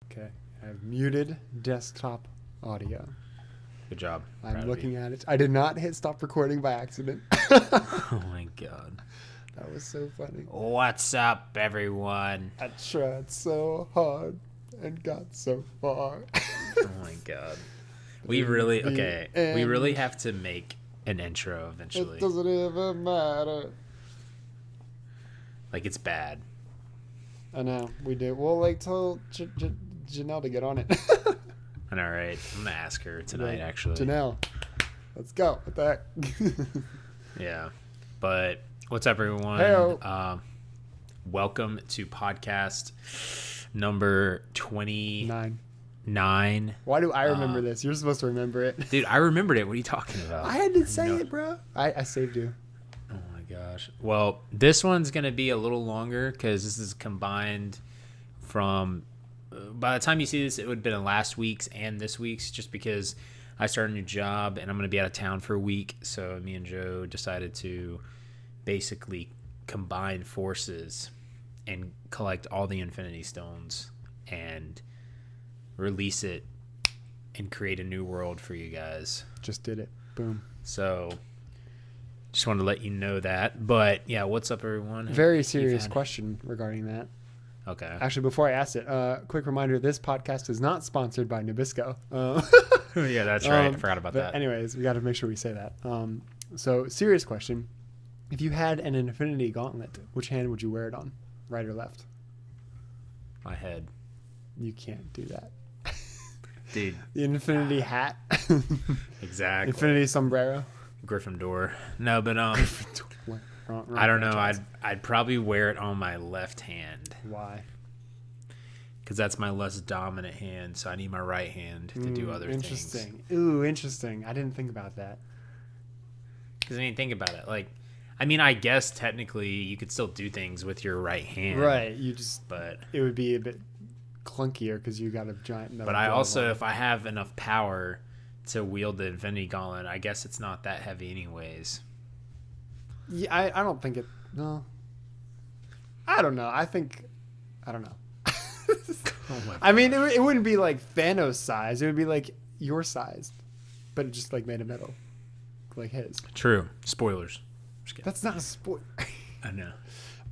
Okay, I've muted desktop audio. Good job. I'm looking at it. I did not hit stop recording by accident. Oh my god. That was so funny. What's up, everyone? I tried so hard and got so far. Oh my god. We really have to make an intro eventually. It doesn't even matter. Like, it's bad. I know, we do. We'll tell Janelle to get on it. I know, right? I'm gonna ask her tonight, actually. Janelle, let's go. What the heck? Yeah. But what's up, everyone? Heyo. Welcome to podcast number 29. Why do I remember this? You're supposed to remember it. Dude, I remembered it. What are you talking about? I had to say it, bro. I saved you. Oh my gosh. Well, this one's going to be a little longer because this is combined from, by the time you see this, it would have been in last week's and this week's, just because I started a new job and I'm going to be out of town for a week. So me and Joe decided to basically combine forces and collect all the Infinity Stones and release it and create a new world for you guys. Just did it. Boom. So just wanted to let you know that. But yeah, what's up, everyone? Very serious question regarding that. Okay. Actually, before I ask it, quick reminder, this podcast is not sponsored by Nabisco. Yeah, that's right. I forgot about that. Anyways, we got to make sure we say that. So serious question. If you had an infinity gauntlet, which hand would you wear it on? Right or left? My head. You can't do that. Dude. The infinity hat. Exactly. Infinity sombrero. Gryffindor. No, but Wrong I don't know. franchise. I'd probably wear it on my left hand. Why? Because that's my less dominant hand, so I need my right hand to do other things. Interesting. Ooh, interesting. I didn't think about that. Because I mean, think about it. Like, I mean, I guess technically you could still do things with your right hand. Right. But it would be a bit clunkier because you got a giant. But I also, if I have enough power to wield the Infinity Gauntlet, I guess it's not that heavy anyways. Yeah, I don't think it. No. I don't know. I don't know. I mean, it wouldn't be like Thanos size. It would be like your size, but it just like made of metal, like his. True. Spoilers. That's not a spoiler. I know.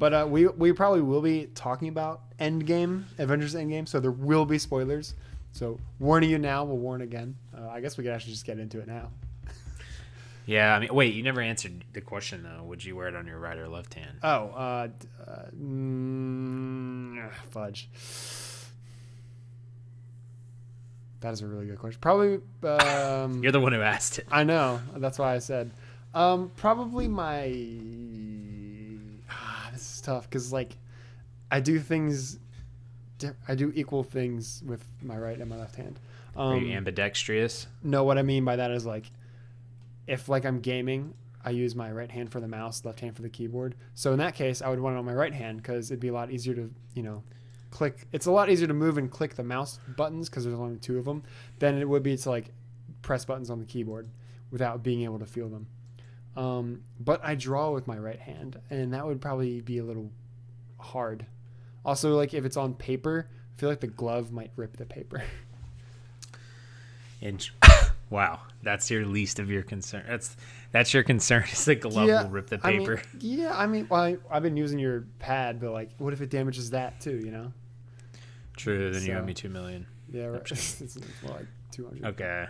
But we probably will be talking about Endgame, Avengers Endgame, so there will be spoilers. So warning you now, we'll warn again. I guess we could actually just get into it now. Yeah, I mean, wait, you never answered the question, though. Would you wear it on your right or left hand? Oh, fudge. That is a really good question. Probably. You're the one who asked it. I know. That's why I said. Probably my. This is tough because, like, I do equal things with my right and my left hand. Are you ambidextrous? No, what I mean by that is, like, if, like, I'm gaming, I use my right hand for the mouse, left hand for the keyboard. So in that case, I would want it on my right hand because it'd be a lot easier to, click. It's a lot easier to move and click the mouse buttons because there's only two of them than it would be to, like, press buttons on the keyboard without being able to feel them. But I draw with my right hand, and that would probably be a little hard. Also, like, if it's on paper, I feel like the glove might rip the paper. Wow, that's your least of your concern. That's your concern. Is the glove will rip the paper. Well, I've been using your pad, but, like, what if it damages that too? True. Then you owe me $2 million. Yeah, right. It's more like 200. Okay.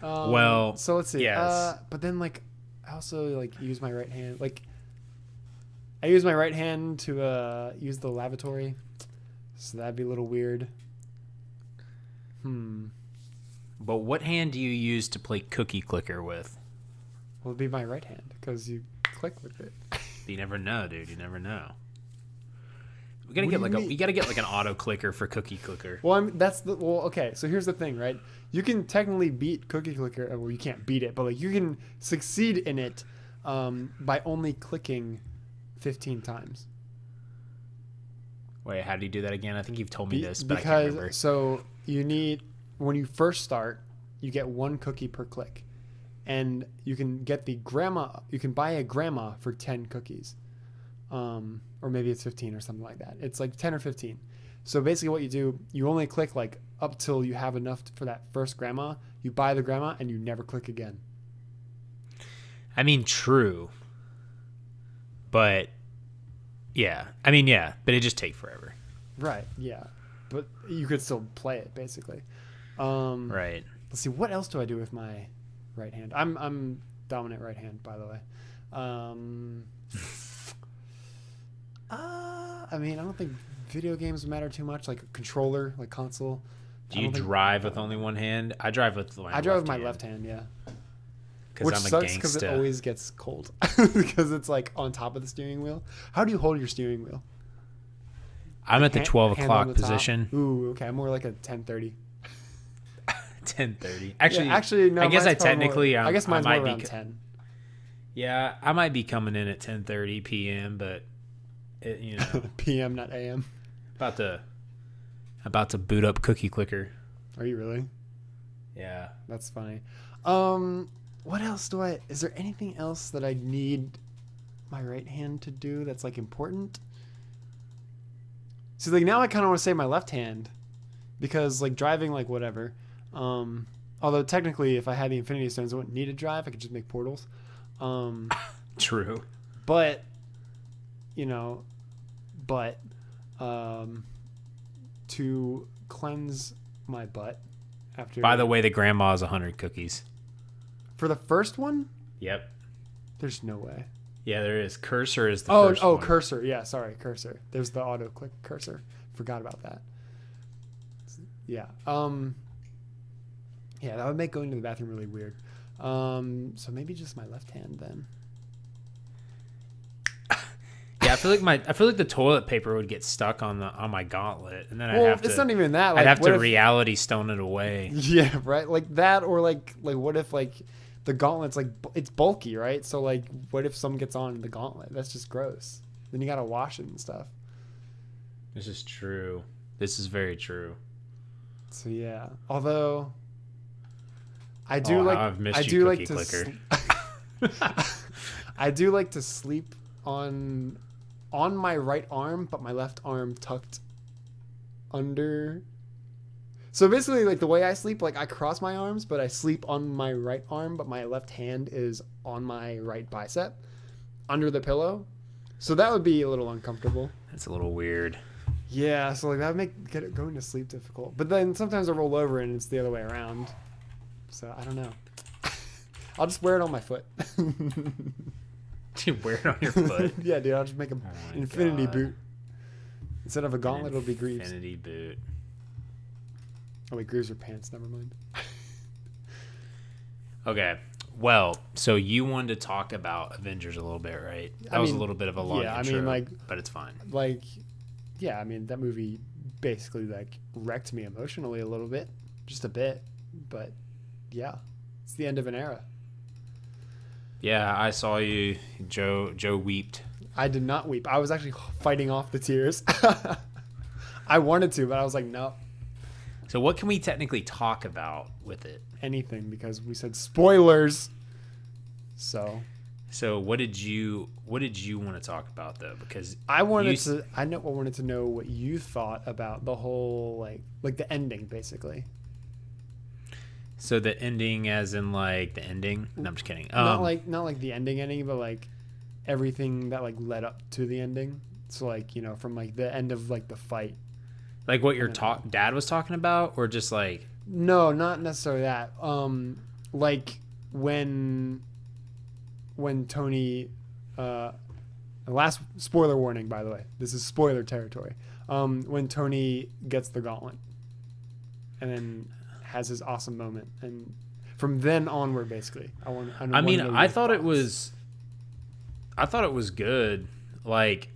So let's see. Yes. But then, like, I also, like, use my right hand. Like, I use my right hand to use the lavatory, so that'd be a little weird. But what hand do you use to play Cookie Clicker with? Well, it'd be my right hand because you click with it. You never know, dude. You never know. We gotta get like an auto clicker for Cookie Clicker. Well, okay. So here's the thing, right? You can technically beat Cookie Clicker. Well, you can't beat it, but, like, you can succeed in it by only clicking 15 times. Wait, how do you do that again? I think you've told me this, but I can't remember. So when you first start, you get one cookie per click, and you can get you can buy a grandma for 10 cookies. Or maybe it's 15 or something like that. It's like 10 or 15. So basically what you do, you only click like up till you have enough for that first grandma. You buy the grandma and you never click again. I mean, true. But yeah, I mean, yeah, but it just take forever. Right. Yeah. But you could still play it basically. Right. Let's see. What else do I do with my right hand? I'm dominant right hand, by the way. I mean, I don't think video games matter too much. Like a controller, like console. Do you drive with only one hand? I drive with my I drive with my left hand, yeah. Because Which I'm a sucks because it gangsta. always gets cold because it's like on top of the steering wheel. How do you hold your steering wheel? I'm at the 12 Hand on o'clock the top? position. Ooh, okay. I'm more like a 10:30. 10:30. Actually, no. I guess mine's probably technically, more, I guess mine's might more be around 10. Yeah, I might be coming in at 10:30 p.m., but it, PM, not AM. about to boot up Cookie Clicker. Are you really? Yeah. That's funny. What else is there anything else that I need my right hand to do that's like important? So like now I kind of want to say my left hand because like driving, like whatever. Although technically if I had the Infinity Stones, I wouldn't need to drive. I could just make portals. True. But to cleanse my butt after. By the way, the grandma's 100 cookies. For the first one, Yep. there's no way. Yeah, there is. Cursor is the first one. Cursor. Yeah, sorry, cursor. There's the auto click cursor. Forgot about that. Yeah. Yeah, that would make going to the bathroom really weird. So maybe just my left hand then. Yeah, I feel like the toilet paper would get stuck on my gauntlet, and then I'd have to. It's not even that. Like, I'd have what to if, reality stone it away. Yeah, right. Like that, or like what if like the gauntlet's like it's bulky, right? So like, what if someone gets on the gauntlet? That's just gross. Then you gotta wash it and stuff. This is true. This is very true. So yeah, although I do I do like to sleep on my right arm, but my left arm tucked under. So basically, like the way I sleep, like I cross my arms, but I sleep on my right arm, but my left hand is on my right bicep under the pillow. So that would be a little uncomfortable. That's a little weird. Yeah, so like that would make going to sleep difficult. But then sometimes I roll over and it's the other way around. So I don't know. I'll just wear it on my foot. You wear it on your foot? Yeah, dude. I'll just make an infinity boot. Instead of a gauntlet, it'll be greaves. Infinity boot. Oh wait, greaves are pants. Never mind. Okay. Well, so you wanted to talk about Avengers a little bit, right? That was a little bit of a long intro, but it's fine. Like, yeah, I mean, that movie basically like wrecked me emotionally a little bit, just a bit, but yeah, it's the end of an era. Yeah, I saw you. Joe weeped. I did not weep. I was actually fighting off the tears. I wanted to, but I was like, no. So what can we technically talk about with it? Anything, because we said spoilers. So what did you want to talk about though? Because I wanted to know what you thought about the whole like the ending basically. So the ending, as in like the ending? No, I'm just kidding. Not like the ending, but like everything that like led up to the ending. So like from like the end of like the fight. Like what your dad was talking about, or just like? No, not necessarily that. Like when Tony, last spoiler warning, by the way, this is spoiler territory. When Tony gets the gauntlet, and then has his awesome moment, and from then onward, basically, I thought it was good. Like,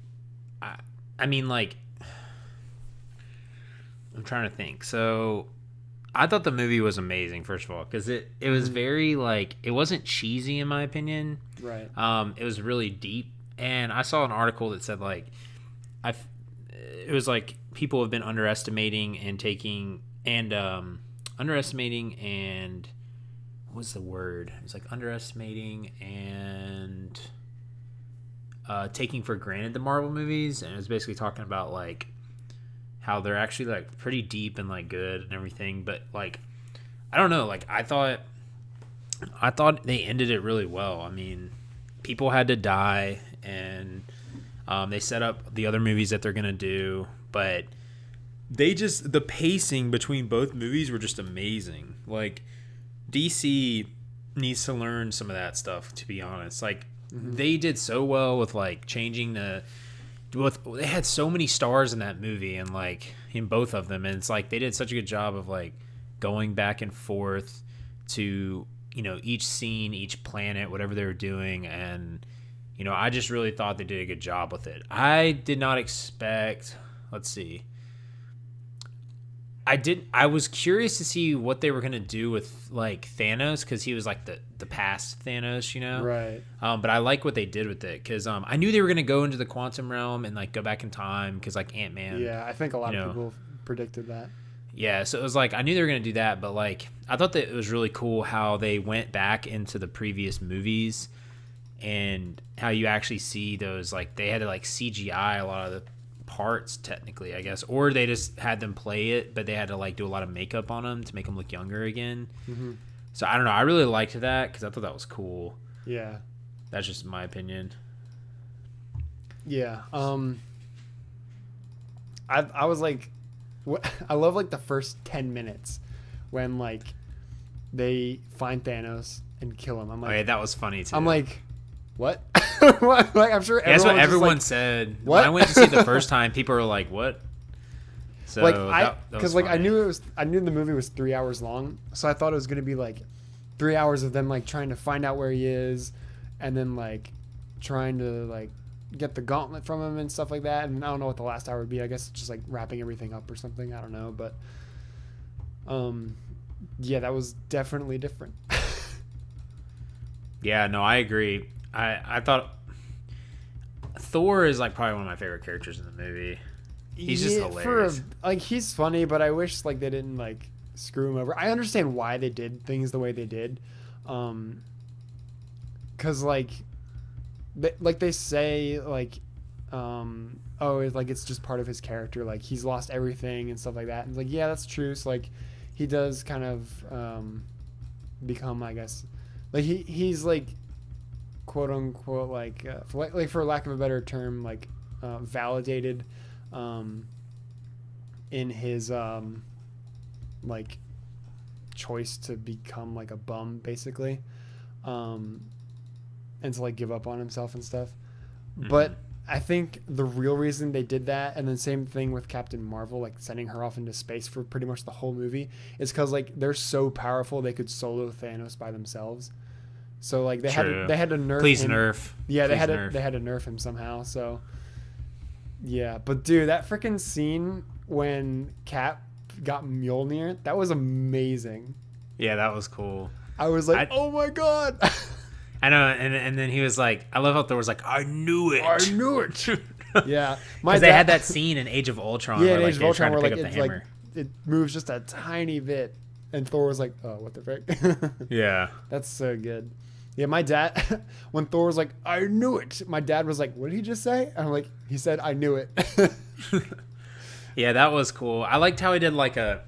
I mean, like, I'm trying to think. So, I thought the movie was amazing. First of all, because it was very like, it wasn't cheesy in my opinion. Right. It was really deep, and I saw an article that said like, it was like people have been underestimating and what's the word? It's like underestimating and taking for granted the Marvel movies, and it was basically talking about like how they're actually like pretty deep and like good and everything. But like, I don't know. Like I thought they ended it really well. I mean, people had to die, and they set up the other movies that they're gonna do, but the pacing between both movies were just amazing. Like DC needs to learn some of that stuff, to be honest. Like they did so well with like changing they had so many stars in that movie, and like in both of them, and it's like they did such a good job of like going back and forth to, you know, each scene, each planet, whatever they were doing. And you know, I just really thought they did a good job with it. I did not expect, let's see, I was curious to see what they were going to do with like Thanos, because he was like the past Thanos, you know? Right. But I like what they did with it, because I knew they were going to go into the quantum realm and like go back in time, because like Ant-Man. Yeah, I think a lot of people predicted that. Yeah, so it was like I knew they were going to do that, but like I thought that it was really cool how they went back into the previous movies and how you actually see those, like they had to like CGI a lot of the parts technically, I guess, or they just had them play it, but they had to like do a lot of makeup on them to make them look younger again. So I don't know, I really liked that because I thought that was cool. Yeah, that's just my opinion. Yeah. I was like, I love like the first 10 minutes when like they find Thanos and kill him. I'm like, oh yeah, that was funny too. I'm like, what? Like, I'm sure that's what everyone like, said. What? When I went to see it the first time, people were like, "What?" So like because like I knew the movie was 3 hours long, so I thought it was gonna be like 3 hours of them like trying to find out where he is, and then like trying to like get the gauntlet from him and stuff like that. And I don't know what the last hour would be. I guess just like wrapping everything up or something. I don't know, but yeah, that was definitely different. Yeah, no, I agree. I thought Thor is like probably one of my favorite characters in the movie. He's just hilarious. Like he's funny, but I wish like they didn't like screw him over. I understand why they did things the way they did, because like they say like oh, it's like it's just part of his character, like he's lost everything and stuff like that. And it's like, yeah, that's true. So like he does kind of become, I guess, like he's like quote unquote like for lack of a better term, like validated in his like choice to become like a bum basically, and to like give up on himself and stuff. But I think the real reason they did that, and then same thing with Captain Marvel, like sending her off into space for pretty much the whole movie, is because like they're so powerful they could solo Thanos by themselves. So like they had to nerf him. Yeah, they had to nerf him somehow. So yeah, but dude, that freaking scene when Cap got Mjolnir, that was amazing. Yeah, that was cool. I was like, oh my god. I know, and then he was like, I love how Thor was like, I knew it. Yeah, because they had that scene in Age of Ultron. Yeah, where, in Age of Ultron, where like it's like it moves just a tiny bit, and Thor was like, oh, what the frick? Yeah, that's so good. Yeah, my dad, when Thor was like, I knew it, my dad was like, what did he just say? And I'm like, he said, I knew it. Yeah, that was cool. I liked how he did like a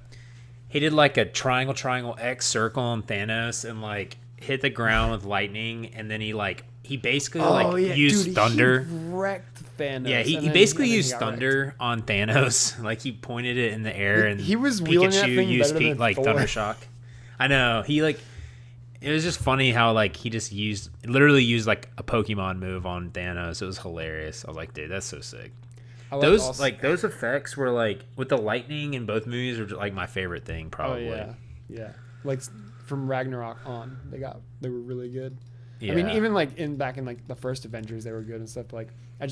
triangle X circle on Thanos and like hit the ground with lightning, and then he basically used thunder. He wrecked Thanos. Yeah, he basically used thunder on Thanos. Like he pointed it in the air, and he was wielding that thing better than like Thor. thunder shock. I know, it was just funny how like he just literally used like a Pokemon move on Thanos. It was hilarious. I was like, dude, that's so sick. Those effects were like with the lightning in both movies were like my favorite thing probably. Oh yeah. Like from Ragnarok on, they were really good. Yeah. I mean, even like back in like the first Avengers, they were good and stuff. But, like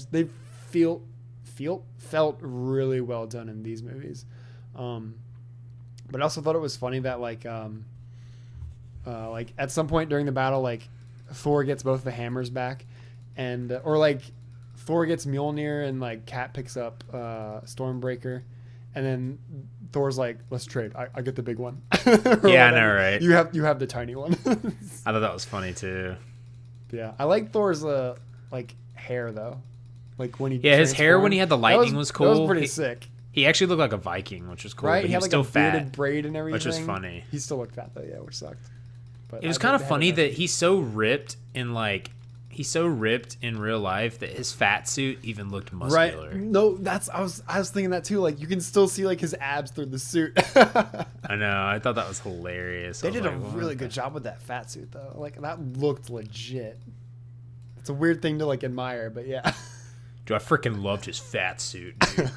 they felt really well done in these movies. But I also thought it was funny that like at some point during the battle, like Thor gets both the hammers back, and or like Thor gets Mjolnir and like Cap picks up Stormbreaker, and then Thor's like, let's trade. I get the big one. Yeah, I know, right? You have the tiny one. I thought that was funny too. Yeah, I like Thor's like hair though. Like when he his hair when he had the lightning was cool. That was pretty sick. He He actually looked like a Viking, which was cool. Right? But He he had was like still a bearded fat, braid and everything. which was funny. He still looked fat though, yeah, which sucked. But It was kind of funny that he's so ripped in real life that his fat suit even looked muscular. Right? No, I was thinking that too. Like you can still see like his abs through the suit. I know. I thought that was hilarious. They did a really good job with that fat suit though. Like that looked legit. It's a weird thing to like admire, but yeah. Dude, I freaking loved his fat suit, dude.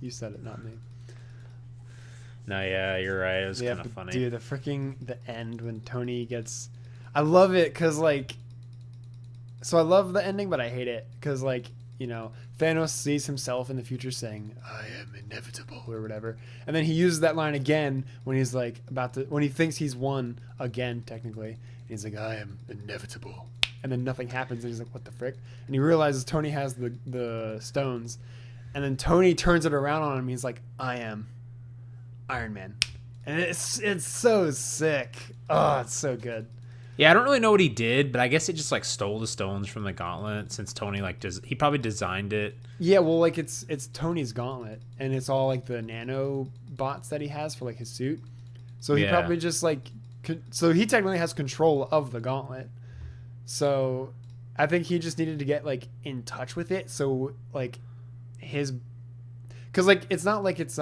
You said it, not me. No, yeah, you're right. It was kind of funny. Dude, the end when Tony gets, I love it because like, so I love the ending, but I hate it because like, you know, Thanos sees himself in the future saying, "I am inevitable" or whatever, and then he uses that line again when he's like when he thinks he's won again technically, and he's like, "I am inevitable," and then nothing happens, and he's like, "What the frick?" And he realizes Tony has the stones, and then Tony turns it around on him. He's like, "I am Iron Man," and it's so sick. Oh, it's so good. Yeah, I don't really know what he did, but I guess it just like stole the stones from the gauntlet since Tony he probably designed it. Yeah, well, like it's Tony's gauntlet, and it's all like the nano bots that he has for like his suit. So he probably just like, so he technically has control of the gauntlet. So I think he just needed to get like in touch with it. So like because like it's not like it's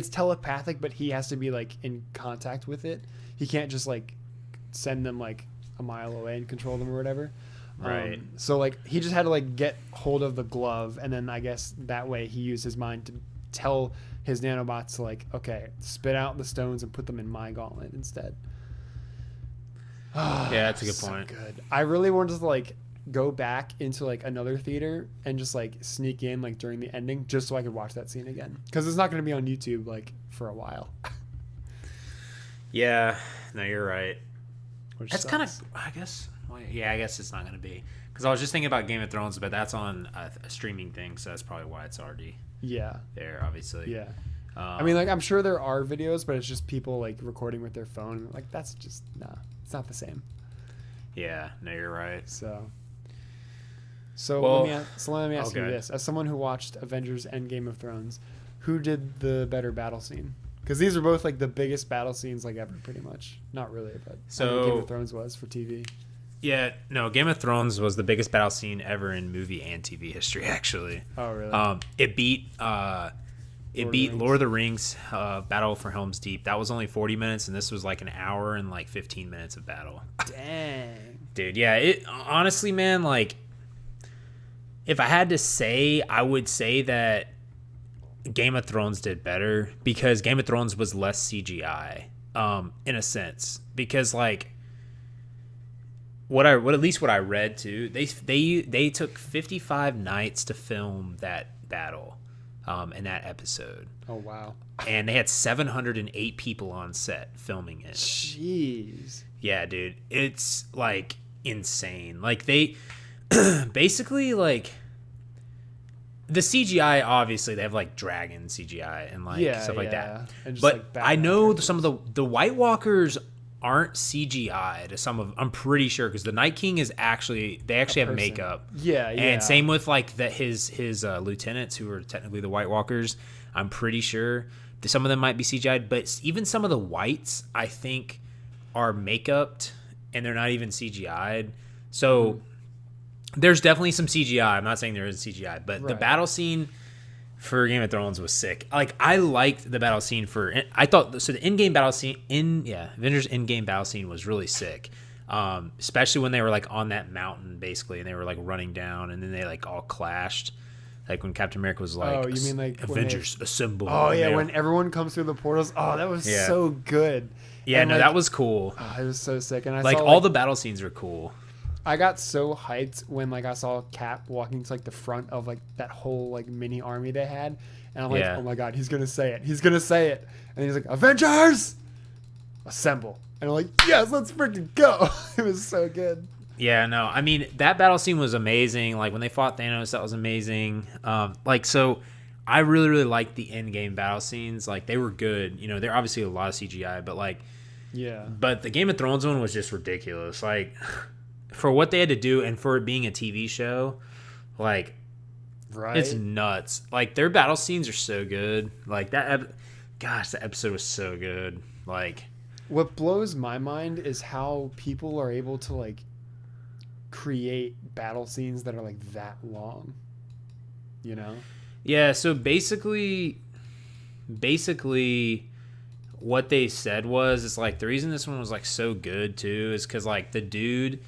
telepathic, but he has to be like in contact with it. He can't just like send them like a mile away and control them or whatever. Right. So like he just had to like get hold of the glove, and then I guess that way he used his mind to tell his nanobots to like, okay, spit out the stones and put them in my gauntlet instead. Yeah, that's a good So point. good. I really wanted to like go back into like another theater and just like sneak in like during the ending just so I could watch that scene again, because it's not going to be on YouTube like for a while. Yeah, no, you're right. Which That's sucks. kind of, I guess. Well, yeah, I guess it's not going to be because I was just thinking about Game of Thrones, but that's on a streaming thing, so that's probably why it's already there. Obviously, Yeah. I mean, like I'm sure there are videos, but it's just people like recording with their phone. Like that's just it's not the same. Yeah, no, you're right. So Well, let me ask you okay. this: as someone who watched Avengers and Game of Thrones, who did the better battle scene? Because these are both like the biggest battle scenes like ever, pretty much. Not really, but Game of Thrones was for TV. Yeah, no, Game of Thrones was the biggest battle scene ever in movie and TV history. Actually, Oh, really? it beat Lord of the Rings, Battle for Helm's Deep. That was only 40 minutes, and this was like an hour and like 15 minutes of battle. Dang. Dude, yeah, it honestly, man, like if I had to say, I would say that Game of Thrones did better because Game of Thrones was less CGI, in a sense. Because like what I read too, they took 55 nights to film that battle, in that episode. Oh wow. And they had 708 people on set filming it. Jeez. Yeah, dude, it's like insane. Like they basically like. The CGI, obviously, they have like dragon CGI and like stuff like that. And just, But like, I know background some of the White Walkers aren't CGI to some of. I'm pretty sure because the Night King is actually have person. makeup. Yeah, yeah. And same with like his lieutenants who are technically the White Walkers. I'm pretty sure that some of them might be CGI'd, but even some of the whites I think are makeup and they're not even CGI'd. So. There's definitely some CGI. I'm not saying there isn't CGI, but the battle scene for Game of Thrones was sick. Like I liked the battle scene I thought so. The in-game battle scene Avengers in-game battle scene was really sick. Especially when they were like on that mountain basically, and they were like running down, and then they like all clashed. Like when Captain America was like, "Oh, you mean like Avengers assemble?" Oh yeah, when everyone comes through the portals. Oh, that was so good. Yeah, and, no, like, that was cool. Oh, it was so sick, and I like saw, all the battle scenes were cool. I got so hyped when like I saw Cap walking to like the front of like that whole like mini army they had, and I'm like, oh my god, he's gonna say it, and he's like, Avengers, assemble, and I'm like, yes, let's freaking go. It was so good. Yeah, no, I mean that battle scene was amazing. Like when they fought Thanos, that was amazing. So I really really liked the end game battle scenes. Like they were good. You know, they're obviously a lot of CGI, but like but the Game of Thrones one was just ridiculous. Like. For what they had to do and for it being a TV show, like Right. It's nuts. Like their battle scenes are so good. Like gosh, that episode was so good. Like What blows my mind is how people are able to like create battle scenes that are like that long. You know? yeah, so basically what they said was it's like the reason this one was like so good too is because like the dude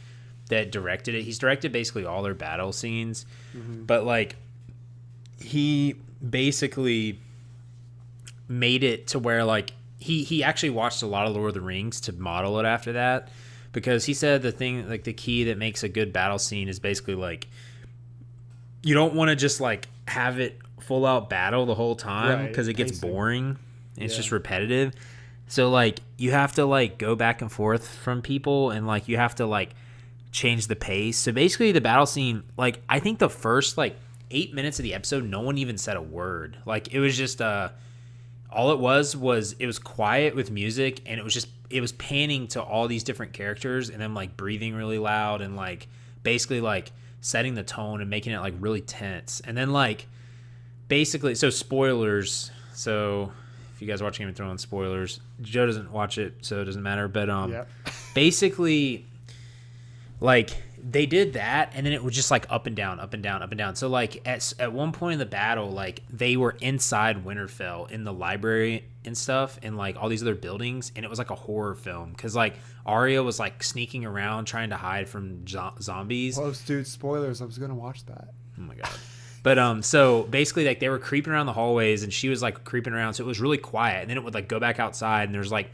that directed it, he's directed basically all their battle scenes, but like he basically made it to where like he actually watched a lot of Lord of the Rings to model it after that, because he said the thing like the key that makes a good battle scene is basically like you don't want to just like have it full out battle the whole time because it gets boring. It's just repetitive. So like you have to like go back and forth from people, and like you have to like change the pace. So basically the battle scene, like I think the first like 8 minutes of the episode, no one even said a word. Like it was just all it was it was quiet with music, and it was panning to all these different characters and then like breathing really loud and like basically like setting the tone and making it like really tense. And then like basically, so spoilers. So if you guys watch Game of Thrones, spoilers. Joe doesn't watch it, so it doesn't matter. But basically, like they did that, and then it was just like up and down, up and down, up and down. So like at one point in the battle, like they were inside Winterfell in the library and stuff, and like all these other buildings, and it was like a horror film because like Arya was like sneaking around trying to hide from zombies. Close, dude. Spoilers. I was gonna watch that. Oh my god. But so basically like they were creeping around the hallways, and she was like creeping around, so it was really quiet, and then it would like go back outside, and there's like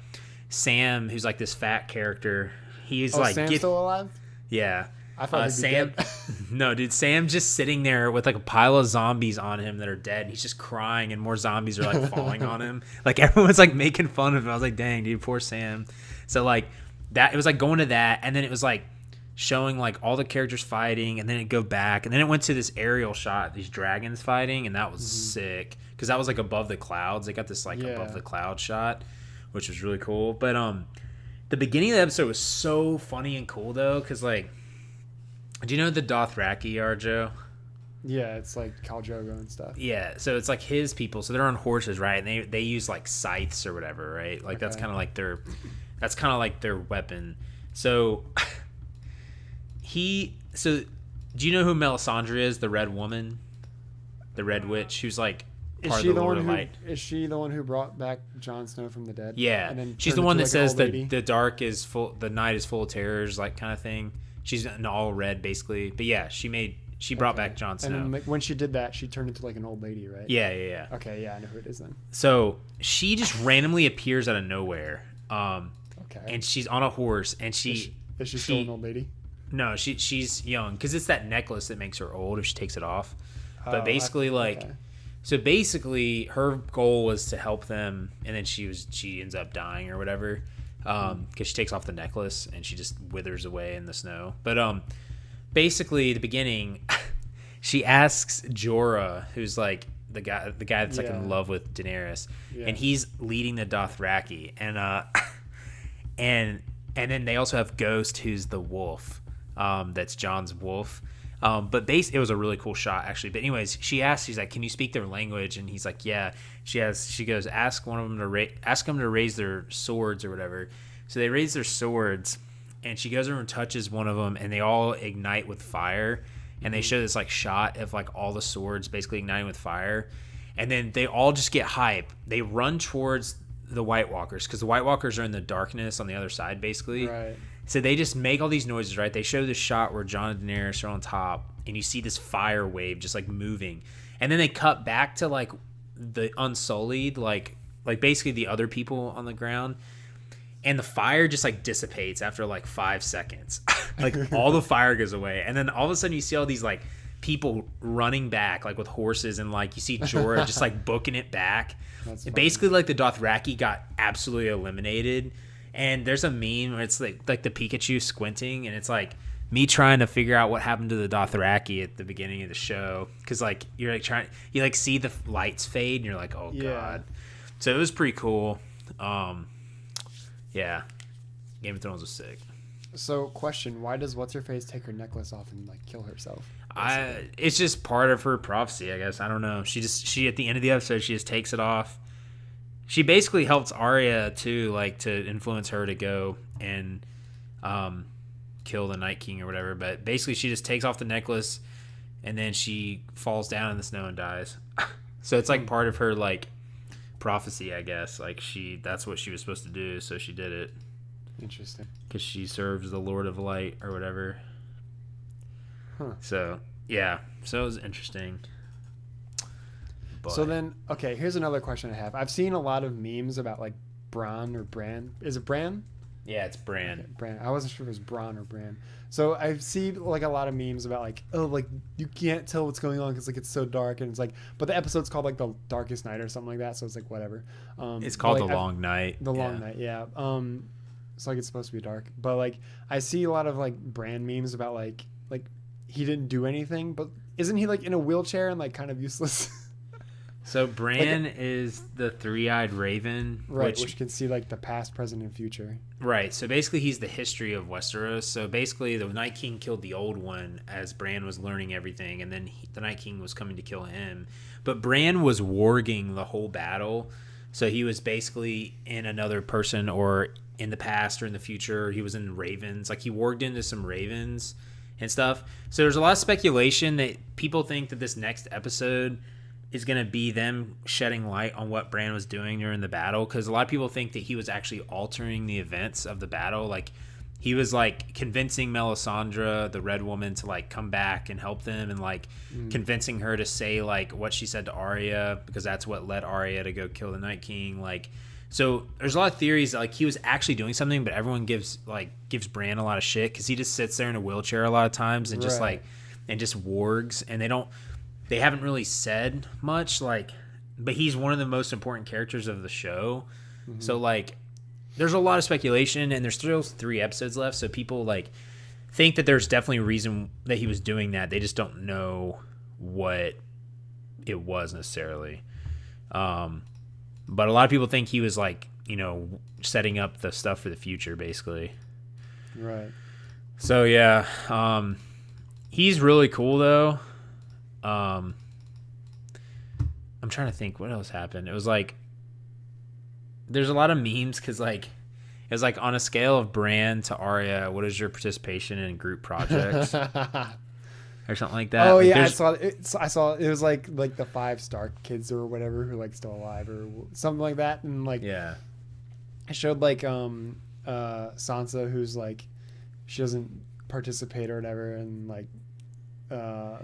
Sam, who's like this fat character. He's like Sam's still alive? Yeah. I thought Sam no, dude, Sam just sitting there with like a pile of zombies on him that are dead, and he's just crying, and more zombies are like falling on him. Like everyone's like making fun of him. I was like, dang, dude, poor Sam. So like that, it was like going to that, and then it was like showing like all the characters fighting, and then it go back, and then it went to this aerial shot, these dragons fighting, and that was sick because that was like above the clouds. They got this like above the cloud shot, which was really cool. But the beginning of the episode was so funny and cool though, because like, do you know who the Dothraki are, Joe? Yeah, it's like Khal Drogo and stuff. Yeah, so it's like his people, so they're on horses, right? And they use like scythes or whatever, right? Like that's kind of like their weapon. So so do you know who Melisandre is, the red woman, the red witch, who's like part of the Lord of Light? Is she the one who brought back Jon Snow from the dead? Yeah, and then she's the one that says that the dark is full, the night is full of terrors, like kind of thing. She's in all red basically, but yeah, she brought back Jon Snow. And then when she did that, she turned into like an old lady, right? Yeah. Okay, yeah, I know who it is then. So she just randomly appears out of nowhere. Okay. And she's on a horse, and is she still an old lady? No, she's young because it's that necklace that makes her old if she takes it off. But basically, so basically, her goal was to help them, and then she ends up dying or whatever, because she takes off the necklace and she just withers away in the snow. But basically, the beginning, she asks Jorah, who's like the guy that's like in love with Daenerys, and he's leading the Dothraki, and then they also have Ghost, who's the wolf. That's John's wolf. But it was a really cool shot actually. But anyways, she's like, can you speak their language? And he's like, yeah. She goes, ask one of them to raise their swords or whatever. So they raise their swords, and she goes over and touches one of them, and they all ignite with fire. And they show this like shot of like all the swords basically igniting with fire. And then they all just get hype. They run towards the White Walkers, because the White Walkers are in the darkness on the other side basically. Right. So they just make all these noises, right? They show this shot where Jon and Daenerys are on top, and you see this fire wave just like moving, and then they cut back to like the Unsullied, like basically the other people on the ground, and the fire just like dissipates after like 5 seconds. Like all the fire goes away, and then all of a sudden you see all these like people running back like with horses, and like you see Jorah just like booking it back. And basically like the Dothraki got absolutely eliminated. And there's a meme where it's like the Pikachu squinting, and it's like me trying to figure out what happened to the Dothraki at the beginning of the show, because like you're like you like see the lights fade, and you're like, oh god. So it was pretty cool. Yeah, Game of Thrones was sick. So question: why does what's her face take her necklace off and like kill herself? It's just part of her prophecy, I guess. I don't know. She at the end of the episode, she just takes it off. She basically helps Arya too, like to influence her to go and kill the Night King or whatever. But basically, she just takes off the necklace, and then she falls down in the snow and dies. So it's like part of her like prophecy, I guess. Like that's what she was supposed to do, so she did it. Interesting. Because she serves the Lord of Light or whatever. Huh. So yeah, so it was interesting. But, so then, okay, here's another question I have. I've seen a lot of memes about like Bran. Is it Bran? Yeah, it's Bran. Okay, Bran. I wasn't sure if it was Bran or Bran. So I see like a lot of memes about like, oh, like you can't tell what's going on because like it's so dark, and it's like, but the episode's called like the Darkest Night or something like that. So it's like whatever. It's called like, The Long Night. The Long Night, yeah. It's like it's supposed to be dark, but like I see a lot of like Bran memes about like he didn't do anything, but isn't he like in a wheelchair and like kind of useless? So Bran is the three-eyed raven, right? Which can see like the past, present, and future. Right. So basically, he's the history of Westeros. So basically, the Night King killed the old one as Bran was learning everything, and then the Night King was coming to kill him. But Bran was warging the whole battle, so he was basically in another person or in the past or in the future. He was in ravens. Like he warged into some ravens and stuff. So there's a lot of speculation that people think that this next episode is going to be them shedding light on what Bran was doing during the battle, because a lot of people think that he was actually altering the events of the battle. Like he was like convincing Melisandre, the Red Woman, to like come back and help them, and like convincing her to say like what she said to Arya, because that's what led Arya to go kill the Night King. Like, so there's a lot of theories that like he was actually doing something, but everyone gives Bran a lot of shit because he just sits there in a wheelchair a lot of times and just like and just wargs, and they haven't really said much, like, but he's one of the most important characters of the show. Mm-hmm. So like there's a lot of speculation, and there's still 3 episodes left, so people like think that there's definitely a reason that he was doing that. They just don't know what it was necessarily. But a lot of people think he was like, you know, setting up the stuff for the future basically. Right. So yeah, he's really cool though. I'm trying to think what else happened. It was like there's a lot of memes because like it was like on a scale of Bran to Arya, what is your participation in group projects or something like that. Oh like, yeah, I saw it was like the 5 Stark kids or whatever who like still alive or something like that, and like yeah, it showed like Sansa, who's like she doesn't participate or whatever, and like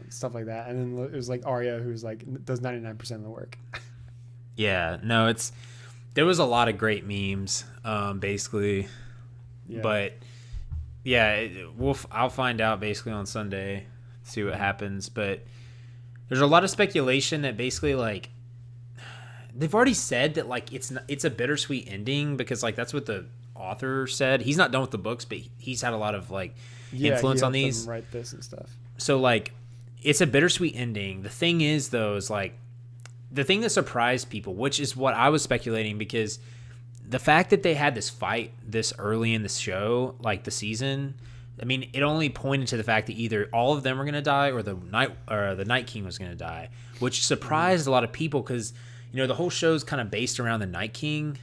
stuff like that, and then it was like Arya, who's like does 99% of the work. Yeah, no, there was a lot of great memes, basically, Yeah. But yeah, I'll find out basically on Sunday, see what happens. But there's a lot of speculation that basically like they've already said that like it's a bittersweet ending, because like that's what the author said. He's not done with the books, but he's had a lot of like influence on these. Write this and stuff. So like it's a bittersweet ending. The thing is though, is like the thing that surprised people, which is what I was speculating, because the fact that they had this fight this early in the show, like the season, I mean, it only pointed to the fact that either all of them were going to die or the Night King was going to die, which surprised a lot of people because, you know, the whole show's kind of based around the Night King,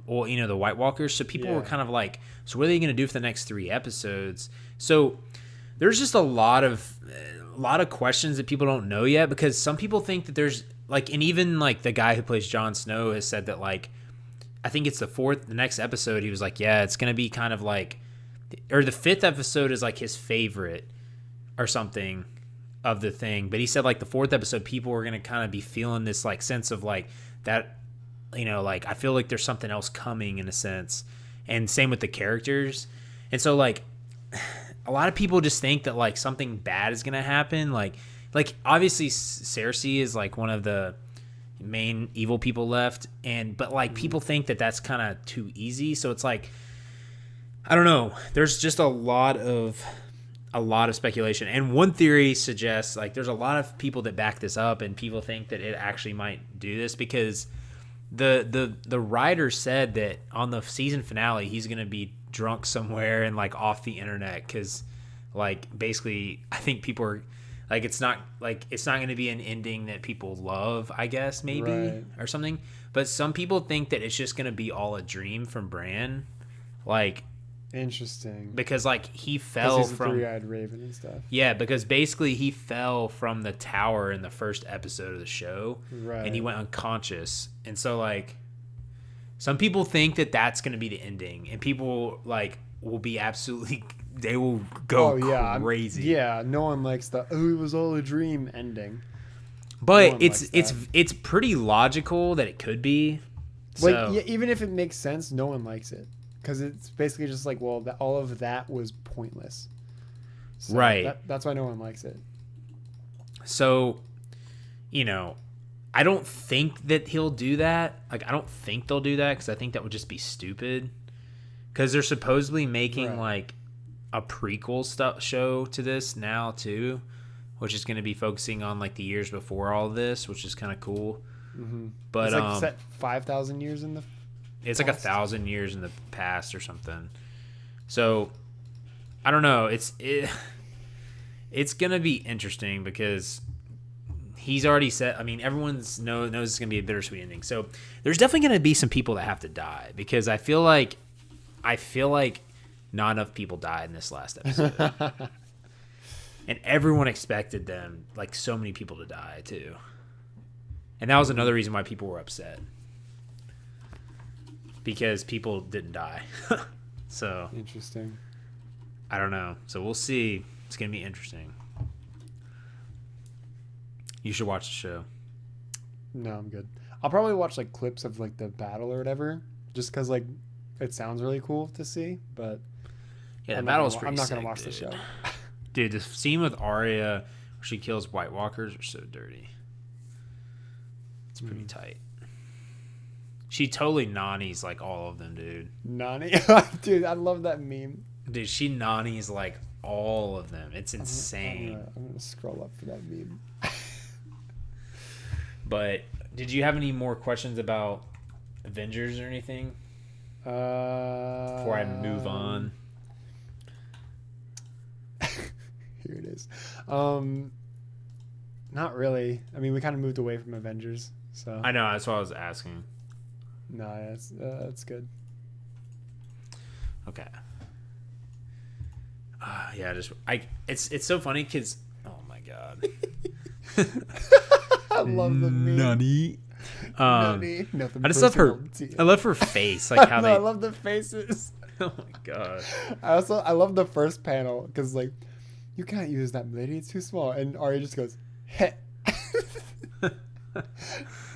or, you know, the White Walkers. So people were kind of like, so what are they going to do for the next 3 episodes? So there's just a lot of questions that people don't know yet, because some people think that there's like, and even like the guy who plays Jon Snow has said that like, I think it's the next episode. He was like, yeah, it's going to be kind of like, or the 5th episode is like his favorite or something of the thing. But he said like the 4th episode, people were going to kind of be feeling this like sense of like that, you know, like I feel like there's something else coming in a sense. And same with the characters. And so like a lot of people just think that like something bad is going to happen. Like obviously Cersei is like one of the main evil people left, but like people think that that's kind of too easy. So it's like, I don't know. There's just a lot of speculation, and one theory suggests like there's a lot of people that back this up, and people think that it actually might do this because the writer said that on the season finale he's gonna be drunk somewhere and like off the internet, because like basically I think people are Like it's not going to be an ending that people love, I guess, maybe, Right. or something. But some people think that it's just going to be all a dream from Bran, like Interesting. because like he 'Cause fell he's a from three-eyed raven and stuff. yeah, because basically he fell from the tower in the first episode of the show, Right. and he went unconscious, and so like some people think that that's going to be the ending, and people like will be absolutely they will go crazy. Yeah, no one likes the it was all a dream ending. But No one likes that. it's pretty logical that it could be. Like So yeah, even if it makes sense, no one likes it because it's basically just like, well, all of that was pointless. So Right. That's why no one likes it. so you know, I don't think that he'll do that. Like I don't think they'll do that because I think that would just be stupid. Because they're supposedly making Right. like a prequel show to this now too, which is going to be focusing on like the years before all of this, which is kind of cool. Mm-hmm. But It's like set 5,000 years in the. it's like 1,000 years in the past or something. So I don't know. It's gonna be interesting because he's already said. I mean, everyone knows it's gonna be a bittersweet ending. So there's definitely gonna be some people that have to die because I feel like not enough people died in this last episode, and everyone expected them like so many people to die too. And that was another reason why people were upset. Because people didn't die. So, Interesting. I don't know. So, we'll see. It's going to be interesting. You should watch the show. No, I'm good. I'll probably watch like clips of like the battle or whatever, just because like it sounds really cool to see. But Yeah, the I'm battle's not pretty gonna sick, watch the show. Dude, the scene with Arya where she kills White Walkers are so dirty. It's pretty tight. She totally nannies like all of them, dude. Nani, dude, I love that meme. Dude, she nannies like all of them. It's insane. I'm gonna scroll up for that meme. But did you have any more questions about Avengers or anything before I move on? Here it is. Not really. I mean, we kind of moved away from Avengers, so I know, that's what I was asking. no, that's good. Okay. Yeah, it's so funny because oh my god. I love the meme. Nani. Nani. Nothing I just love her. personal to you. I love her face, like how No, they. I love the faces. Oh my god. I love the first panel because like you can't use that lady, it's too small, and Arya just goes heh.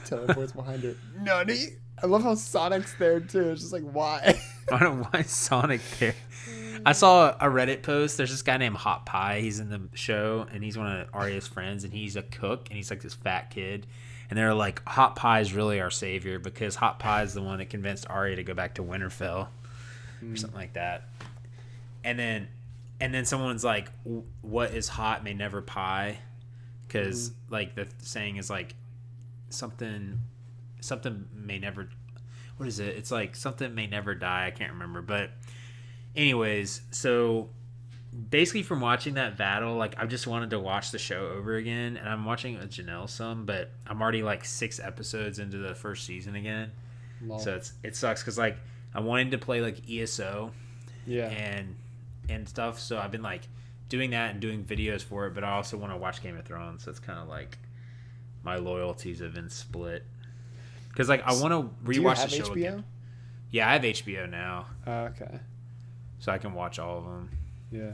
Teleports behind her. Nani. I love how Sonic's there too. It's just like why? I don't know why is Sonic there. I saw a Reddit post. There's this guy named Hot Pie. He's in the show, and he's one of Arya's friends, and he's a cook, and he's like this fat kid. And they're like, Hot Pie is really our savior because Hot Pie is the one that convinced Arya to go back to Winterfell or something like that. And then someone's like, what is hot may never pie? Because like the saying is like something may never, what is it? It's like something may never die. I can't remember. But anyways, so basically from watching that battle, like I just wanted to watch the show over again, and I'm watching it with Janelle some, but I'm already like 6 episodes into the first season again. Lol. So it sucks because like I wanted to play like ESO Yeah. and stuff, so I've been like doing that and doing videos for it, but I also want to watch Game of Thrones, so it's kind of like my loyalties have been split because like I want to rewatch the show HBO? again. Yeah, I have HBO now, Okay. so I can watch all of them. Yeah.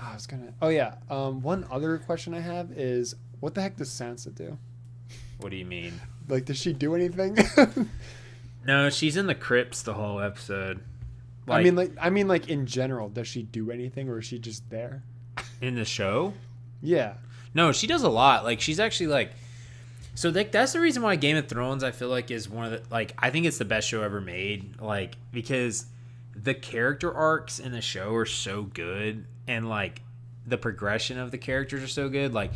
I was gonna. Oh yeah. One other question I have is, what the heck does Sansa do? What do you mean? Like, does she do anything? No, she's in the crypts the whole episode. I mean, like in general, does she do anything, or is she just there? In the show? Yeah. No, she does a lot. Like she's actually like, so like that's the reason why Game of Thrones I feel like is one of the like I think it's the best show ever made. Like because the character arcs in the show are so good, and like the progression of the characters are so good. Like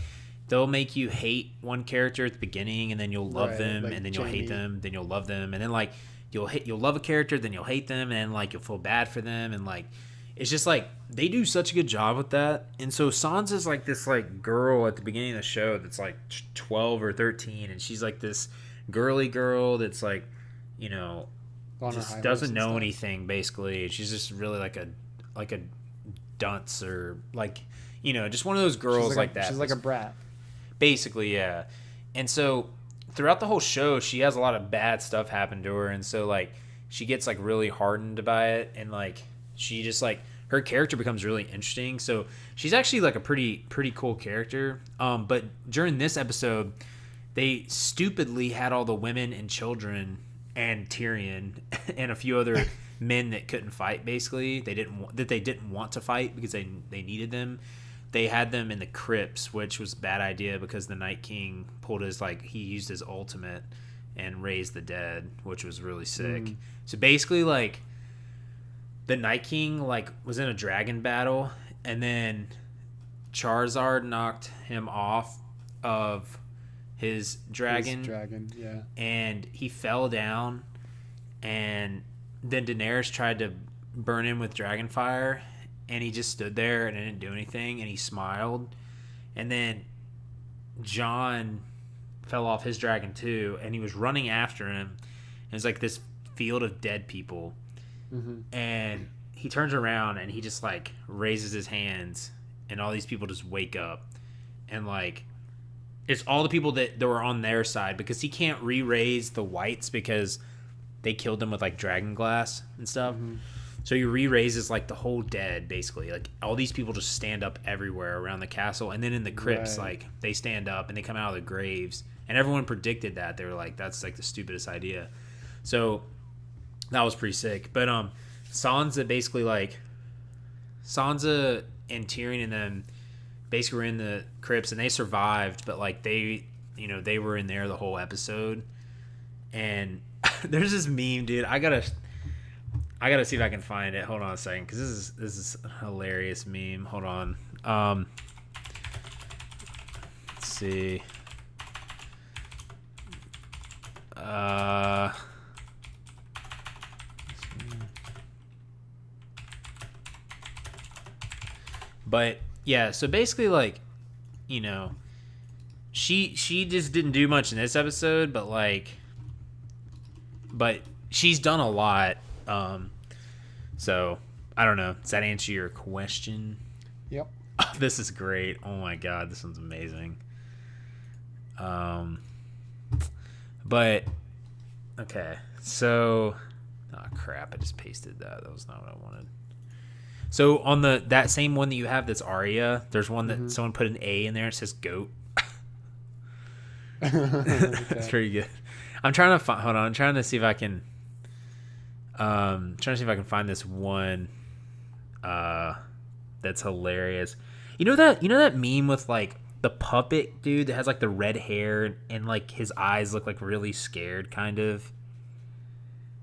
they'll make you hate one character at the beginning, and then you'll love Right, them, like and then you'll hate Jaime. them, then you'll love them, and then like you'll love a character, then you'll hate them, and then like you'll feel bad for them, and like it's just like they do such a good job with that. And so Sansa's like this like girl at the beginning of the show that's like 12 or 13, and she's like this girly girl that's like, you know, On her just high doesn't horse and know stuff. anything basically. She's just really like a dunce, or like, you know, just one of those girls like that. She's like a brat. Basically, yeah. And so throughout the whole show, she has a lot of bad stuff happen to her, and so like she gets like really hardened by it, and like she just like her character becomes really interesting. So she's actually like a pretty cool character. But during this episode, they stupidly had all the women and children and Tyrion and a few other men that couldn't fight. Basically, they didn't want to fight because they needed them. They had them in the crypts, which was a bad idea because the Night King pulled his he used his ultimate and raised the dead, which was really sick. So basically, like the Night King was in a dragon battle, and then Charizard knocked him off of his dragon. Yeah. And he fell down, and then Daenerys tried to burn him with dragon fire, and he just stood there and didn't do anything, and he smiled. And then Jon fell off his dragon too, and he was running after him. And it's like this field of dead people. And he turns around and he just like raises his hands, and all these people just wake up, and like it's all the people that were on their side, because he can't re-raise the whites because they killed them with like dragon glass and stuff. So he re-raises like the whole dead, basically. Like all these people just stand up everywhere around the castle, and then in the crypts, like they stand up and they come out of the graves, and everyone predicted that. They were like, that's like the stupidest idea. So that was pretty sick. But Sansa basically Sansa and Tyrion and them basically were in the crypts, and they survived, but like they were in there the whole episode. And there's this meme, dude. I gotta see if I can find it. Hold on a second, because this is a hilarious meme. Hold on. Let's see. But yeah, so basically, like, you know, she just didn't do much in this episode, but she's done a lot. So I don't know. Does that answer your question? Yep. This is great. Oh my god, this one's amazing. But okay, so crap, I just pasted that. That was not what I wanted. So on that same one that you have that's Arya, there's one that someone put an A in there. It says goat. That's pretty good. I'm trying to find. Hold on. I'm trying to see if I can. Trying to see if I can find this one. That's hilarious. You know that meme with like the puppet dude that has like the red hair and like his eyes look like really scared, kind of.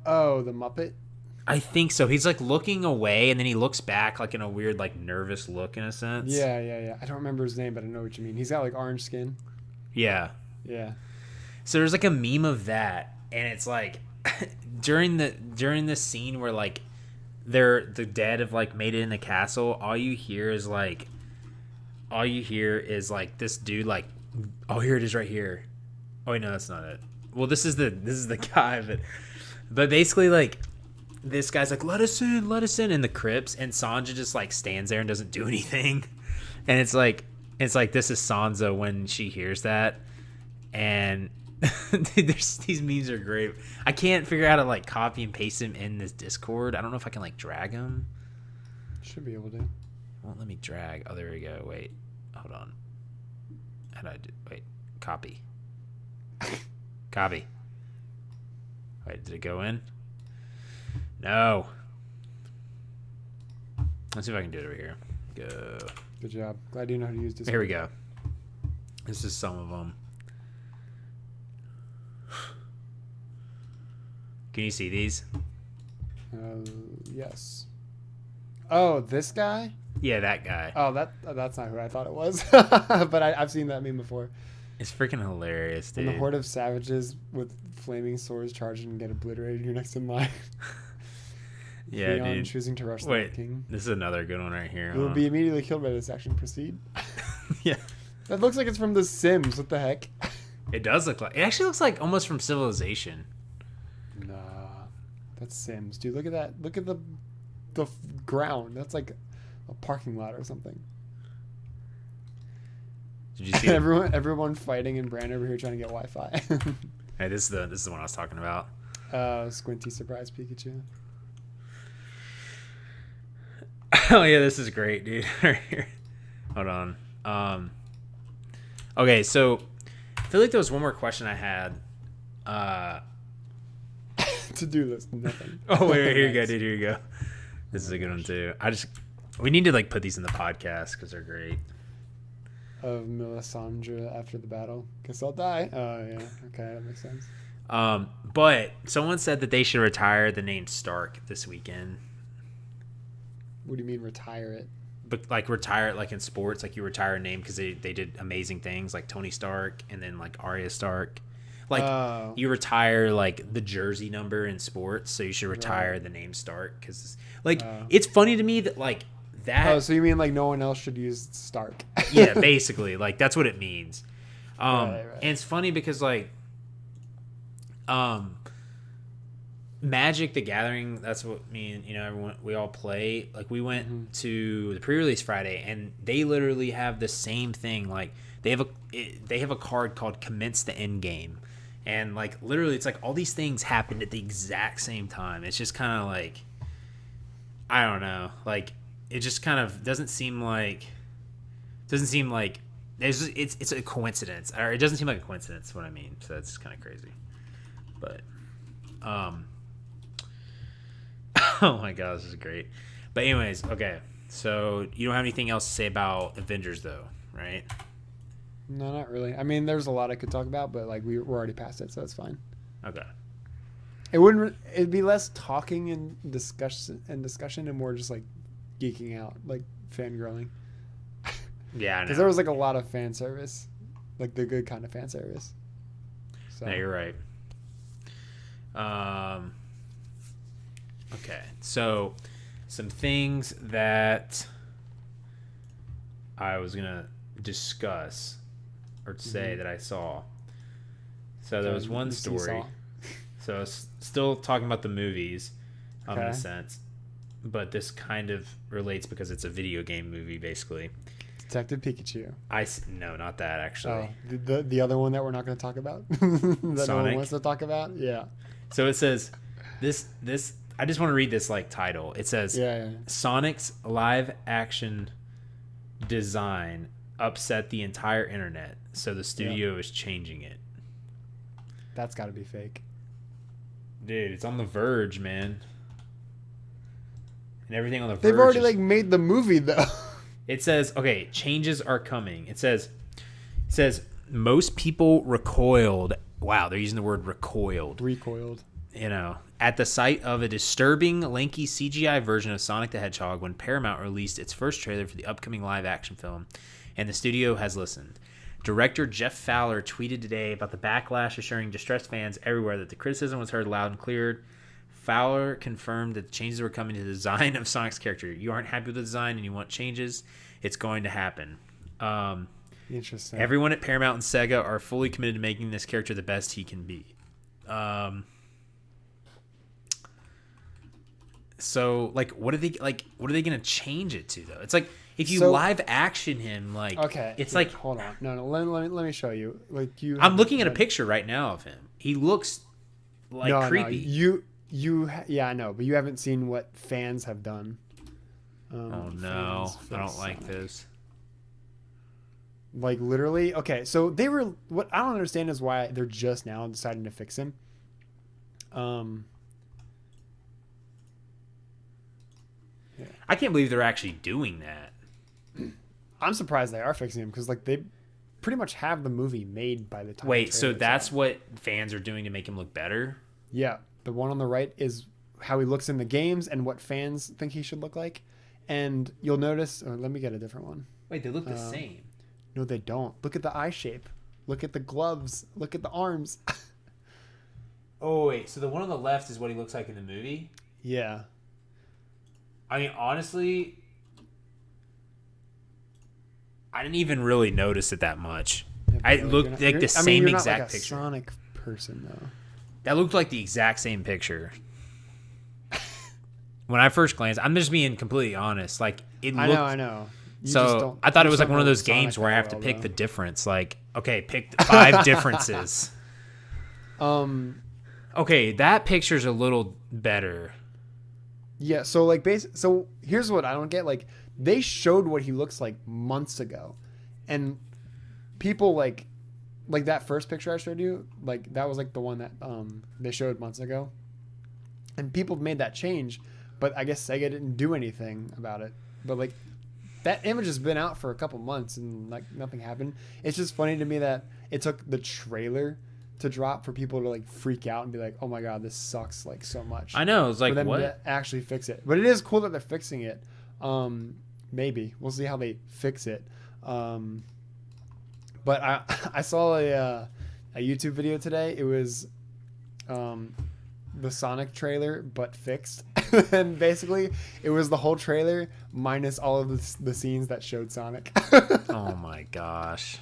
Oh, the Muppet. I think so. He's like looking away, and then he looks back like in a weird like nervous look, in a sense. Yeah. I don't remember his name, but I know what you mean. He's got like orange skin. Yeah. So there's like a meme of that, and it's like during the scene where like the dead have like made it in the castle, all you hear is like this dude like, oh, here it is right here. Oh wait, no, that's not it. Well, this is the guy, but basically like this guy's like, let us in in the crypts, and Sansa just like stands there and doesn't do anything. And it's like this is Sansa when she hears that. And these memes are great. I can't figure out how to like copy and paste them in this Discord. I don't know if I can like drag them. Should be able to. Won't let me drag. Oh, there we go. Wait, hold on. How do I do? Wait, copy. Copy. Wait, did it go in? No. Let's see if I can do it over here. Go. Good job. Glad you know how to use Discord. Here we go. This is some of them. Can you see these? Yes. Oh, this guy? Yeah, that guy. Oh, that's not who I thought it was. But I've seen that meme before. It's freaking hilarious, dude. And the horde of savages with flaming swords charge and get obliterated. You're next in line. Yeah, Theon dude. choosing to rush the Wait, king. this is another good one right here. You will be immediately killed by this action. Proceed. Yeah. That looks like it's from The Sims. What the heck? It does look like. It actually looks like almost from Civilization. Nah, that's Sims, dude. Look at that. Look at the ground. That's like a parking lot or something. Did you see everyone fighting and Brand over here trying to get Wi-Fi. Hey, this is the one I was talking about. Squinty surprise Pikachu. Oh yeah, this is great, dude. Right here. Hold on. Okay, so I feel like there was one more question I had. To do this, nothing. Oh wait, here you go, dude. Here you go. This is a good one too. We need to like put these in the podcast because they're great. Of Melisandre after the battle. Guess I'll die. Oh yeah. Okay, that makes sense. But someone said that they should retire the name Stark this weekend. What do you mean retire it? But like retire it like in sports, like you retire a name because they did amazing things like Tony Stark and then like Arya Stark. Like you retire like the jersey number in sports, so you should retire the name Stark because like it's funny to me that like that. Oh, so you mean like no one else should use Stark? Yeah, basically, like that's what it means. Right. And it's funny because like, Magic the Gathering. That's what me and everyone we all play. Like we went to the pre-release Friday, and they literally have the same thing. Like they have a card called Commence the End Game, and like literally, it's like all these things happened at the exact same time. It's just kind of like, I don't know, like it just kind of doesn't seem like it's a coincidence, or it doesn't seem like a coincidence. What I mean, so that's kind of crazy, but oh my god, this is great. But anyways, okay, so you don't have anything else to say about Avengers though, right? No, not really. I mean, there's a lot I could talk about, but like we're already past it, so it's fine. Okay. It'd be less talking and discussion and more just like geeking out, like fangirling. Yeah, I know. Because there was like a lot of fan service, like the good kind of fan service. So. No, you're right. Okay, so some things that I was gonna discuss or say that I saw. So there was one story. So it's still talking about the movies, in a sense, but this kind of relates because it's a video game movie, basically. Detective Pikachu. No, not that actually. Oh, the other one that we're not going to talk about. That Sonic. No one wants to talk about. Yeah. So it says this. I just want to read this like title. It says Sonic's live action design upset the entire internet, so the studio is changing it. That's got to be fake. Dude, it's on The Verge, man. And everything on The Verge. They've already like made the movie though. It says, okay, changes are coming. It says most people recoiled. Wow, they're using the word recoiled. Recoiled. At the sight of a disturbing, lanky CGI version of Sonic the Hedgehog when Paramount released its first trailer for the upcoming live-action film, and the studio has listened. Director Jeff Fowler tweeted today about the backlash, assuring distressed fans everywhere that the criticism was heard loud and clear. Fowler confirmed that the changes were coming to the design of Sonic's character. You aren't happy with the design and you want changes, it's going to happen. Interesting. Everyone at Paramount and Sega are fully committed to making this character the best he can be. So like, what are they going to change it to though? It's like if you live action him, like it's like hold on, no, let me show you. Like I'm looking at a picture right now of him. He looks like creepy. No, yeah, I know, but you haven't seen what fans have done. Oh no, I don't like this. Like literally, okay. So they were. What I don't understand is why they're just now deciding to fix him. Yeah. I can't believe they're actually doing that. I'm surprised they are fixing him because like they pretty much have the movie made by the time. Wait, so that's what fans are doing to make him look better? Yeah, the one on the right is how he looks in the games and what fans think he should look like, and you'll notice. Let me get a different one. Wait, they look the same. No, they don't. Look at the eye shape. Look at the gloves. Look at the arms. Oh wait, so the one on the left is what he looks like in the movie? Yeah. I mean, honestly, I didn't even really notice it that much. Yeah, I but looked like the I mean, same you're not exact like a picture. Sonic person though. That looked like the exact same picture. When I first glanced, I'm just being completely honest. Like it looked. I know. You just So don't, I thought you it was just like don't one of know those Sonic games where I that have to well, pick though. the difference. Like, okay, pick 5 differences. Okay, that picture's a little better. Yeah, so like so here's what I don't get. Like they showed what he looks like months ago. And people like that first picture I showed you, like that was like the one that they showed months ago. And people made that change, but I guess Sega didn't do anything about it. But like that image has been out for a couple months and like nothing happened. It's just funny to me that it took the trailer to drop for people to like freak out and be like, "Oh my god, this sucks like so much." I know. It's like for them what? to actually fix it. But it is cool that they're fixing it. Maybe we'll see how they fix it. But I saw a YouTube video today. It was the Sonic trailer but fixed, and basically it was the whole trailer minus all of the scenes that showed Sonic. Oh my gosh.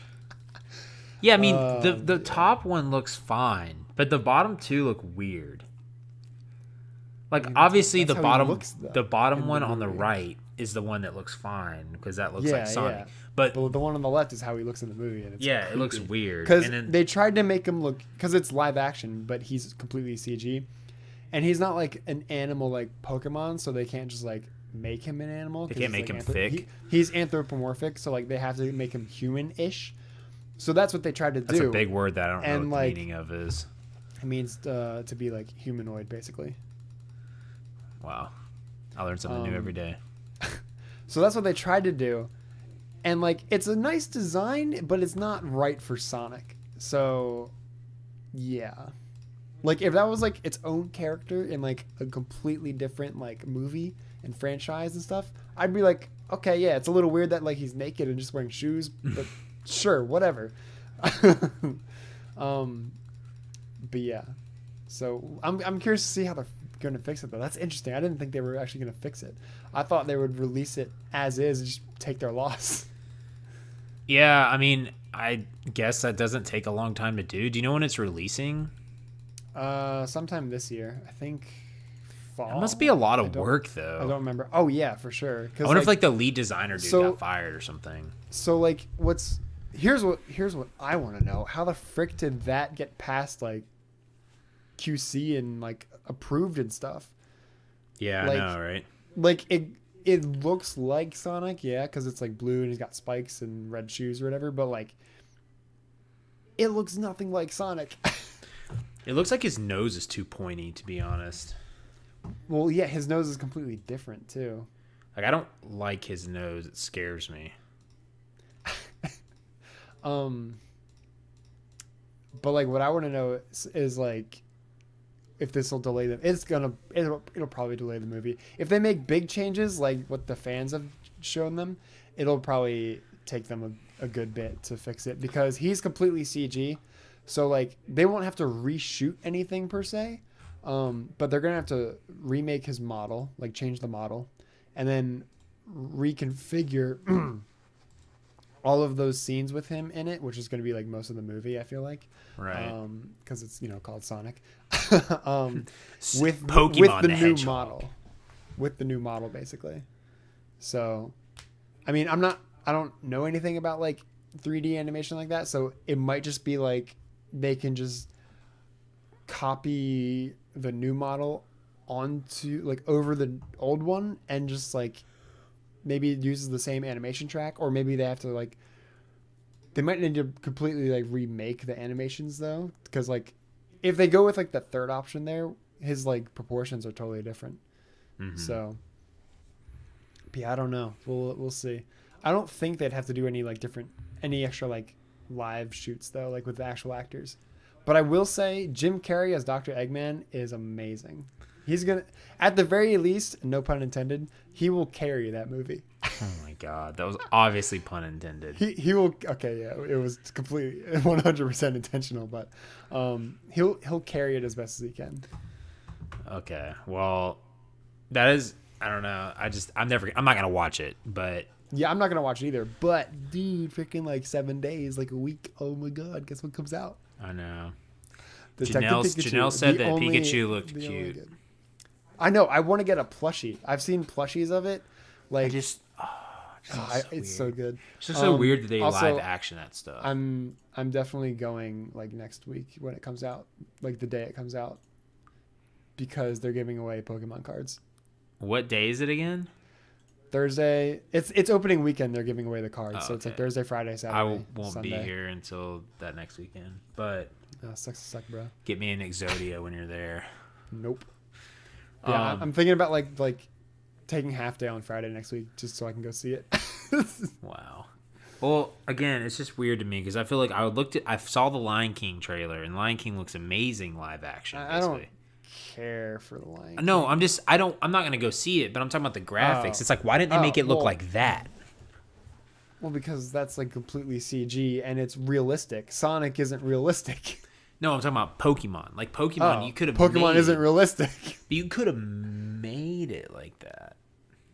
Yeah, I mean the top one looks fine, but the bottom 2 look weird. Like obviously that's the how he bottom looks, though, the bottom in the one on the movie. right is the one that looks fine because that looks Yeah, like Sonic. yeah. But The one on the left is how he looks in the movie, and it's yeah, it looks weird. because And then they tried to make him look, because it's live action, but he's completely CG, and he's not like an animal like Pokemon, so they can't just like make him an animal. They 'cause can't he's, make like, him thick. He's anthropomorphic, so like they have to make him human-ish. So that's what they tried to that's do. a big word that I don't know And, what like, the meaning of is. It means to be like humanoid, basically. Wow. I learn something new every day. So that's what they tried to do. And like it's a nice design, but it's not right for Sonic. So yeah. Like if that was like its own character in like a completely different like movie and franchise and stuff, I'd be like, okay, yeah, it's a little weird that like he's naked and just wearing shoes, but sure, whatever. But yeah. So I'm curious to see how they're going to fix it though. That's interesting. I didn't think they were actually going to fix it. I thought they would release it as is and just take their loss. Yeah, I mean, I guess that doesn't take a long time to do. Do you know when it's releasing? Sometime this year, I think. Fall. It must be a lot I of don't- work I though. don't remember. Oh yeah, for sure. I wonder if like the lead designer dude so- got fired or something. So like here's what I want to know. How the frick did that get past like QC and like approved and stuff? Yeah, like- I know, right? Like it looks like Sonic, yeah, because it's like blue and he's got spikes and red shoes or whatever, but like it looks nothing like Sonic. It looks like his nose is too pointy, to be honest. Well, yeah, his nose is completely different too. Like I don't like his nose. It scares me. But like what I want to know is like if this will delay them. It'll probably delay the movie. If they make big changes like what the fans have shown them, it'll probably take them a good bit to fix it because he's completely CG. So like they won't have to reshoot anything per se. But they're gonna have to remake his model, like change the model, and then reconfigure all of those scenes with him in it, which is gonna be like most of the movie. I feel like, Right. Because it's called Sonic. Pokemon with the the new Hedgehog. model, with the new model basically. So, I mean, I don't know anything about like 3D animation like that, so it might just be like they can just copy the new model onto like over the old one and just like maybe it uses the same animation track, or maybe they have to like they might need to completely like remake the animations though, because like if they go with like the third option there, his like proportions are totally different. Mhm. So but yeah, I don't know. We'll see. I don't think they'd have to do any extra like live shoots though, like with the actual actors. But I will say Jim Carrey as Dr. Eggman is amazing. He's gonna, at the very least, no pun intended, he will carry that movie. Oh my god, that was obviously pun intended. He will. Okay, yeah, it was completely 100% intentional, but he'll carry it as best as he can. Okay, well, that is. I don't know. I'm not gonna watch it, but Yeah, I'm not gonna watch it either. But dude, freaking like 7 days, like a week. Oh my god, guess what comes out? I know. Detective Pikachu. Janelle said The that only- Pikachu looked the only cute. good. I know. I want to get a plushie. I've seen plushies of it. Like, It's so good. It's just so weird that they also, live action that stuff. I'm definitely going like next week when it comes out, like the day it comes out, because they're giving away Pokemon cards. What day is it again? Thursday. It's opening weekend. They're giving away the cards, Oh, so it's like okay. Thursday, Friday, Saturday. I won't Sunday. be here until that next weekend, but Sucks to suck, bro. get me an Exodia when you're there. Nope. Yeah, I'm thinking about like taking half day on Friday next week just so I can go see it. Wow. Well, again, it's just weird to me because I feel like I saw the Lion King trailer, and Lion King looks amazing live action. I don't care for the Lion King. No, I'm not gonna go see it, but I'm talking about the graphics. It's like, why didn't they make it look like that? Well, because that's like completely CG and it's realistic. Sonic isn't realistic. No, I'm talking about Pokemon. Like Pokemon, you could have Pokemon isn't realistic. You could have made it like that.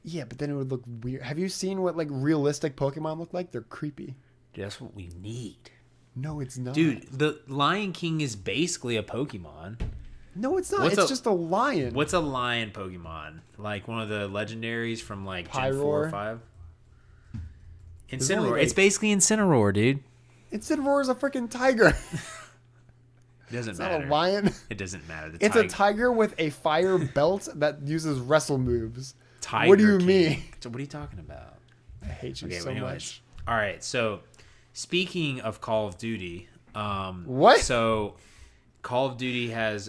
Yeah, but then it would look weird. Have you seen what like realistic Pokemon look like? They're creepy. Dude, that's what we need. No, it's not. Dude, the Lion King is basically a Pokemon. No, it's not. It's just a lion. What's a lion Pokemon? Like one of the legendaries from like Gen 4 or 5? Incineroar. It's basically Incineroar, dude. Incineroar is a freaking tiger. It doesn't It's matter. not a lion. It doesn't matter. It's a tiger with a fire belt that uses wrestle moves. Tiger What do you King. mean? So what are you talking about? I hate you Okay, so but anyways. much. All right, so speaking of Call of Duty, What? So Call of Duty has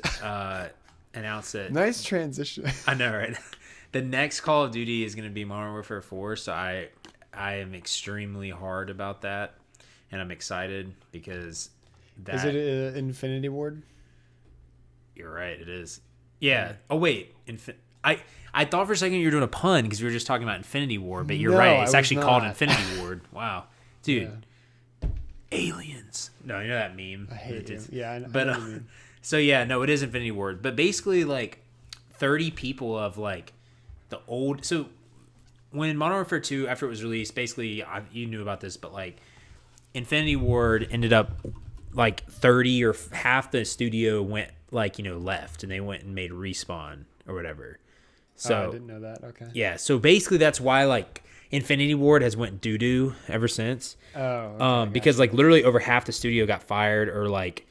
announced that. Nice transition. I know, right? The next Call of Duty is going to be Modern Warfare 4, so I am extremely hard about that, and I'm excited because that. Is it an Infinity Ward? You're right, it is. Yeah. Oh wait, I thought for a second you were doing a pun because we were just talking about Infinity War, but you're No, right. I It's was actually called not. Infinity Ward. Wow, dude. Yeah. Aliens. No, you know that meme. I hate you. It's- Yeah, I But know what you mean. so yeah, no, it is Infinity Ward. But basically, like 30 people of like the old. So when Modern Warfare 2, after it was released, basically you knew about this, but like Infinity Ward ended up like 30 or half the studio went left, and they went and made Respawn or whatever. So I didn't know that. Okay. yeah, so basically that's why like Infinity Ward has went doo doo ever since. Oh. Okay, Because like literally over half the studio got fired or like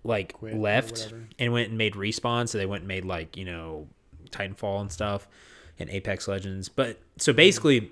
Quit or left whatever. and went and made Respawn. So they went and made like Titanfall and stuff and Apex Legends. But so basically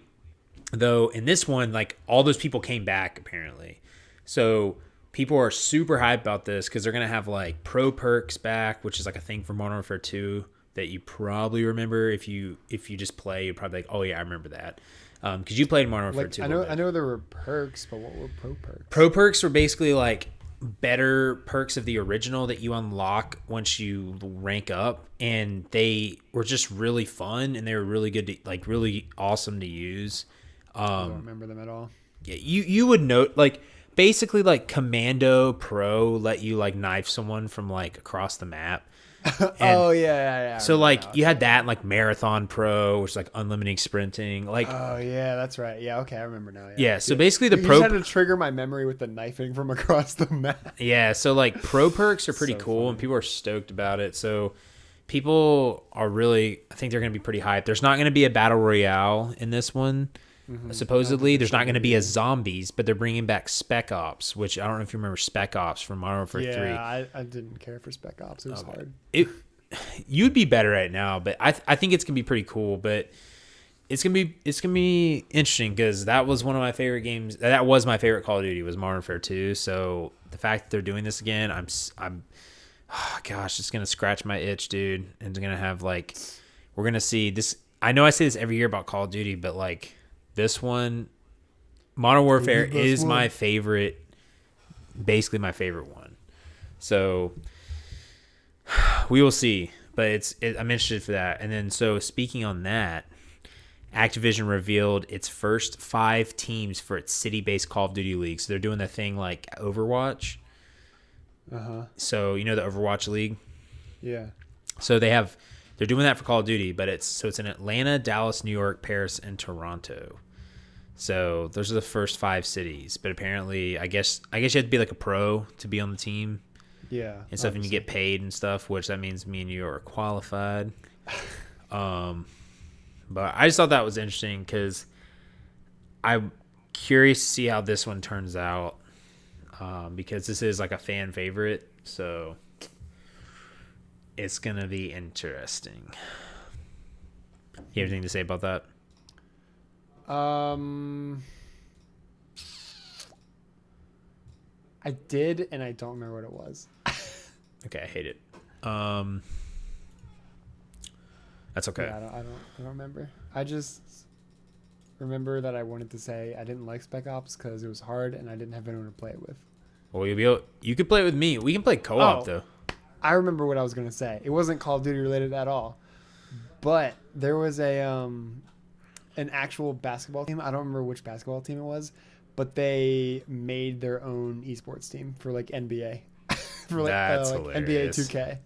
though in this one like all those people came back apparently. So people are super hyped about this because they're gonna have like pro perks back, which is like a thing for Modern Warfare 2 that you probably remember if you just play. You're probably like, oh yeah, I remember that because you played Modern Warfare 2. I know there were perks, but what were pro perks? Pro perks were basically like better perks of the original that you unlock once you rank up, and they were just really fun and they were really good to like really awesome to use. I don't remember them at all. Yeah, you would note like basically like Commando Pro let you like knife someone from like across the map. Oh yeah. So like you had that and, like Marathon Pro, which is like unlimited sprinting. Like Oh yeah, that's right. Yeah, okay, I remember now. yeah, so basically the You pro just had to trigger my memory with the knifing from across the map. yeah, so like pro perks are pretty So cool funny. and people are stoked about it. So people are really, I think they're going to be pretty hyped. There's not going to be a battle royale in this one. Supposedly, there's not going to be a zombies, but they're bringing back Spec Ops, which I don't know if you remember Spec Ops from Modern Warfare 3. Yeah, I didn't care for Spec Ops. It was hard. You'd be better right now, but I think it's gonna be pretty cool. But it's gonna be interesting because that was one of my favorite games. That was my favorite Call of Duty was Modern Warfare 2. So the fact that they're doing this again, oh gosh, it's gonna scratch my itch, dude. And it's gonna have like we're gonna see this. I know I say this every year about Call of Duty, but like this one, Modern Warfare is my favorite, basically my favorite one. So we will see, but I'm interested for that. And then, so speaking on that, Activision revealed its first 5 teams for its city-based Call of Duty League. So they're doing the thing like Overwatch. Uh-huh. So you know the Overwatch League? Yeah. So they have They're doing that for Call of Duty, but it's in Atlanta, Dallas, New York, Paris, and Toronto. So those are the first 5 cities. But apparently, I guess you have to be like a pro to be on the team. Yeah. And stuff, and you get paid and stuff, which that means me and you are qualified. But I just thought that was interesting because I'm curious to see how this one turns out, because this is like a fan favorite, so it's gonna be interesting. You have anything to say about that? I did, and I don't remember what it was. Okay, I hate it. That's okay. Yeah, I don't remember. I just remember that I wanted to say I didn't like Spec Ops because it was hard and I didn't have anyone to play it with. Well, you could play it with me. We can play co-op though. I remember what I was gonna say. It wasn't Call of Duty related at all, but there was an actual basketball team. I don't remember which basketball team it was, but they made their own esports team for like NBA, for like NBA 2K.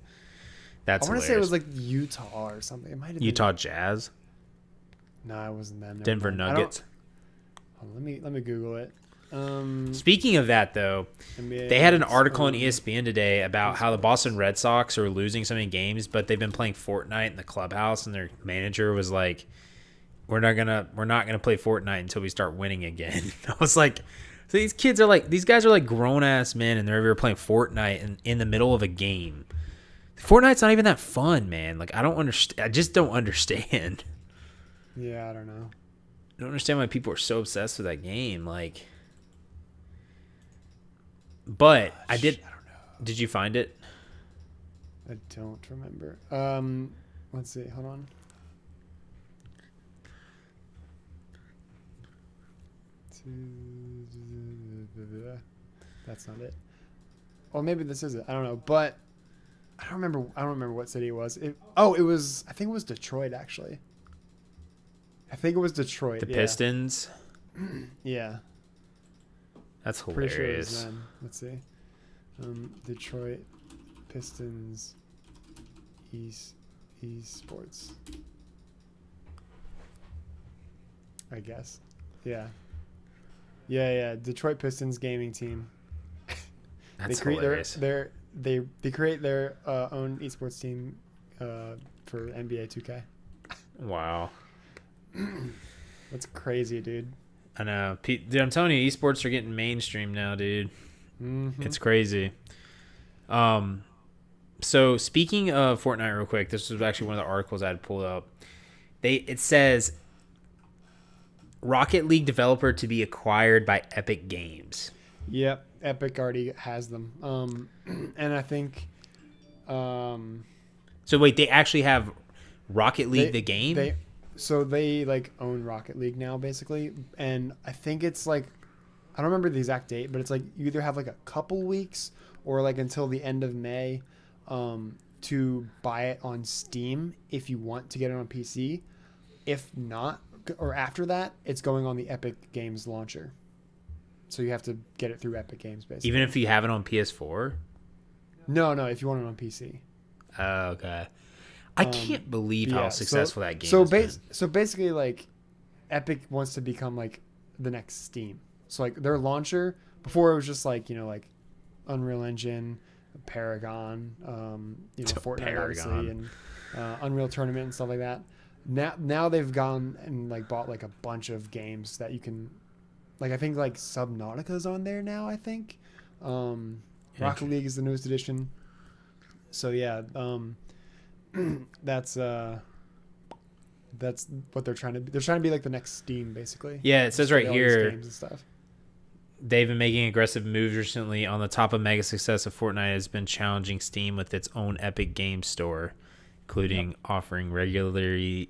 That's I want to say it was like Utah or something. It might have Utah been. Jazz. No, it wasn't them. Denver Nuggets. Let me Google it. Speaking of that, though, NBA they had an article on ESPN today about how the Boston Red Sox are losing so many games, but they've been playing Fortnite in the clubhouse, and their manager was like, "We're not gonna play Fortnite until we start winning again." I was like, so these guys are like grown ass men, and they're over playing Fortnite in the middle of a game. Fortnite's not even that fun, man. Like, I don't understand. I just don't understand. Yeah, I don't know. I don't understand why people are so obsessed with that game. Like, but I don't know. Did you find it? I don't remember. Let's see. Hold on. That's not it. Well, maybe this is it. I don't know, but I don't remember what city it was. It was. I think it was Detroit, actually. I think it was Detroit. The Pistons. Yeah. That's Pretty sure it was hilarious. them. Let's see. Detroit Pistons esports. I guess. Yeah. Yeah. Detroit Pistons gaming team. That's they create hilarious. They create their own esports team for NBA 2K. Wow. That's crazy, dude. I know. Dude, I'm telling you, esports are getting mainstream now, dude. Mm-hmm. It's crazy. So speaking of Fortnite real quick, this was actually one of the articles I had pulled up. It says Rocket League developer to be acquired by Epic Games. Yep, Epic already has them. And I think So wait, they actually have Rocket League the game? They like own Rocket League now, basically, and I think it's like, I don't remember the exact date, but it's like you either have like a couple weeks or like until the end of May to buy it on Steam if you want to get it on PC. If not, or after that, it's going on the Epic Games launcher. So you have to get it through Epic Games, basically. Even if you have it on PS4? No, if you want it on PC. Oh, okay. I can't believe how successful that game is. So basically, like, Epic wants to become like the next Steam. So like their launcher before, it was just like, like Unreal Engine, Paragon, Fortnite Paragon. obviously, and Unreal Tournament and stuff like that. Now they've gone and like bought like a bunch of games that you can, like, I think like Subnautica's on there now. I think Rocket League is the newest edition. So yeah, that's what they're trying to be. They're trying to be like the next Steam, basically. Yeah, it says Just right all these here, games and stuff. they've been making aggressive moves recently. On the top of mega success of Fortnite has been challenging Steam with its own Epic Games Store, including offering regularly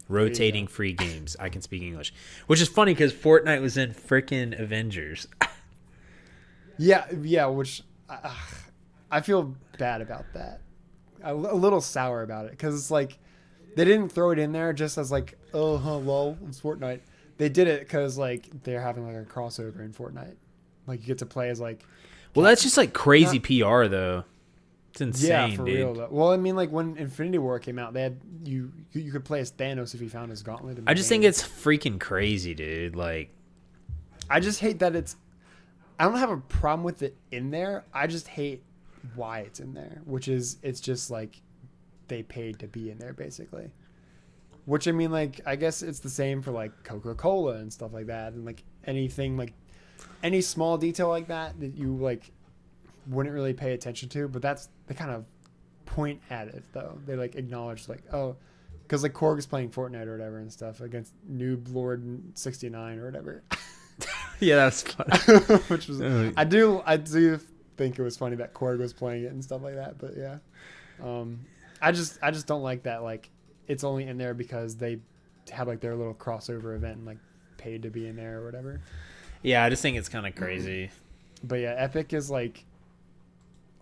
rotating free games. I can speak English, which is funny because Fortnite was in freaking Avengers. Yeah, which I feel bad about that. A little sour about it because it's like they didn't throw it in there just as like, lol, it's Fortnite. They did it because like they're having like a crossover in Fortnite. Like you get to play as like. Well, that's just like crazy PR though. It's insane, yeah, for dude. real though. Well, I mean, like when Infinity War came out, they had you could play as Thanos if you found his gauntlet. I just think it's freaking crazy, dude. Like, I just hate that it's. I don't have a problem with it in there. I just hate why it's in there, which is it's just like they paid to be in there basically. Which I mean, like I guess it's the same for like Coca-Cola and stuff like that, and like anything like any small detail like that you like wouldn't really pay attention to, but that's they kind of point at it though. They like acknowledge like because like Korg is playing Fortnite or whatever and stuff against Noob Lord 69 or whatever. yeah, that's funny. Which was I do think it was funny that Korg was playing it and stuff like that, but yeah. I just don't like that like it's only in there because they have like their little crossover event and like paid to be in there or whatever. Yeah, I just think it's kind of crazy. But yeah, Epic is like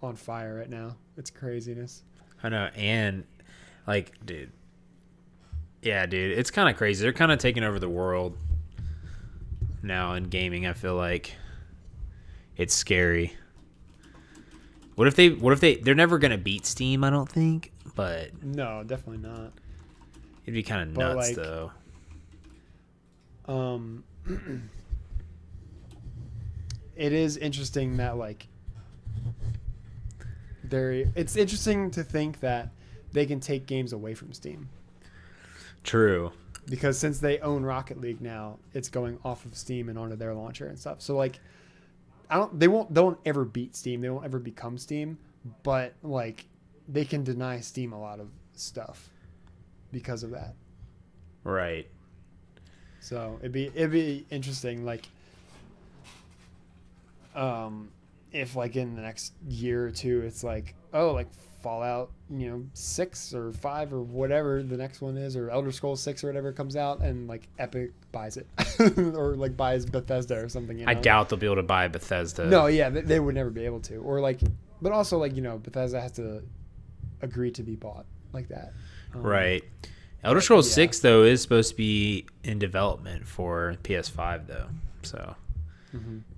on fire right now. It's craziness. I know, and like, dude. Yeah, dude, it's kind of crazy. They're kind of taking over the world now in gaming. I feel like it's scary. What if they're never gonna beat Steam? I don't think, but no, definitely not. It'd be kind of nuts like, though. It is interesting that like it's interesting to think that they can take games away from Steam. True. Because since they own Rocket League now, it's going off of Steam and onto their launcher and stuff. So like they won't ever beat Steam. They won't ever become Steam, but like they can deny Steam a lot of stuff because of that. Right. So it'd be interesting like if like in the next year or two it's like like Fallout 6 or 5 or whatever the next one is, or Elder Scrolls 6 or whatever comes out, and like Epic buys it or like buys Bethesda or something. I doubt they'll be able to buy Bethesda. No, yeah, they would never be able to. Or like, but also like Bethesda has to agree to be bought like that. Right. Elder Scrolls 6 though is supposed to be in development for PS5 though, so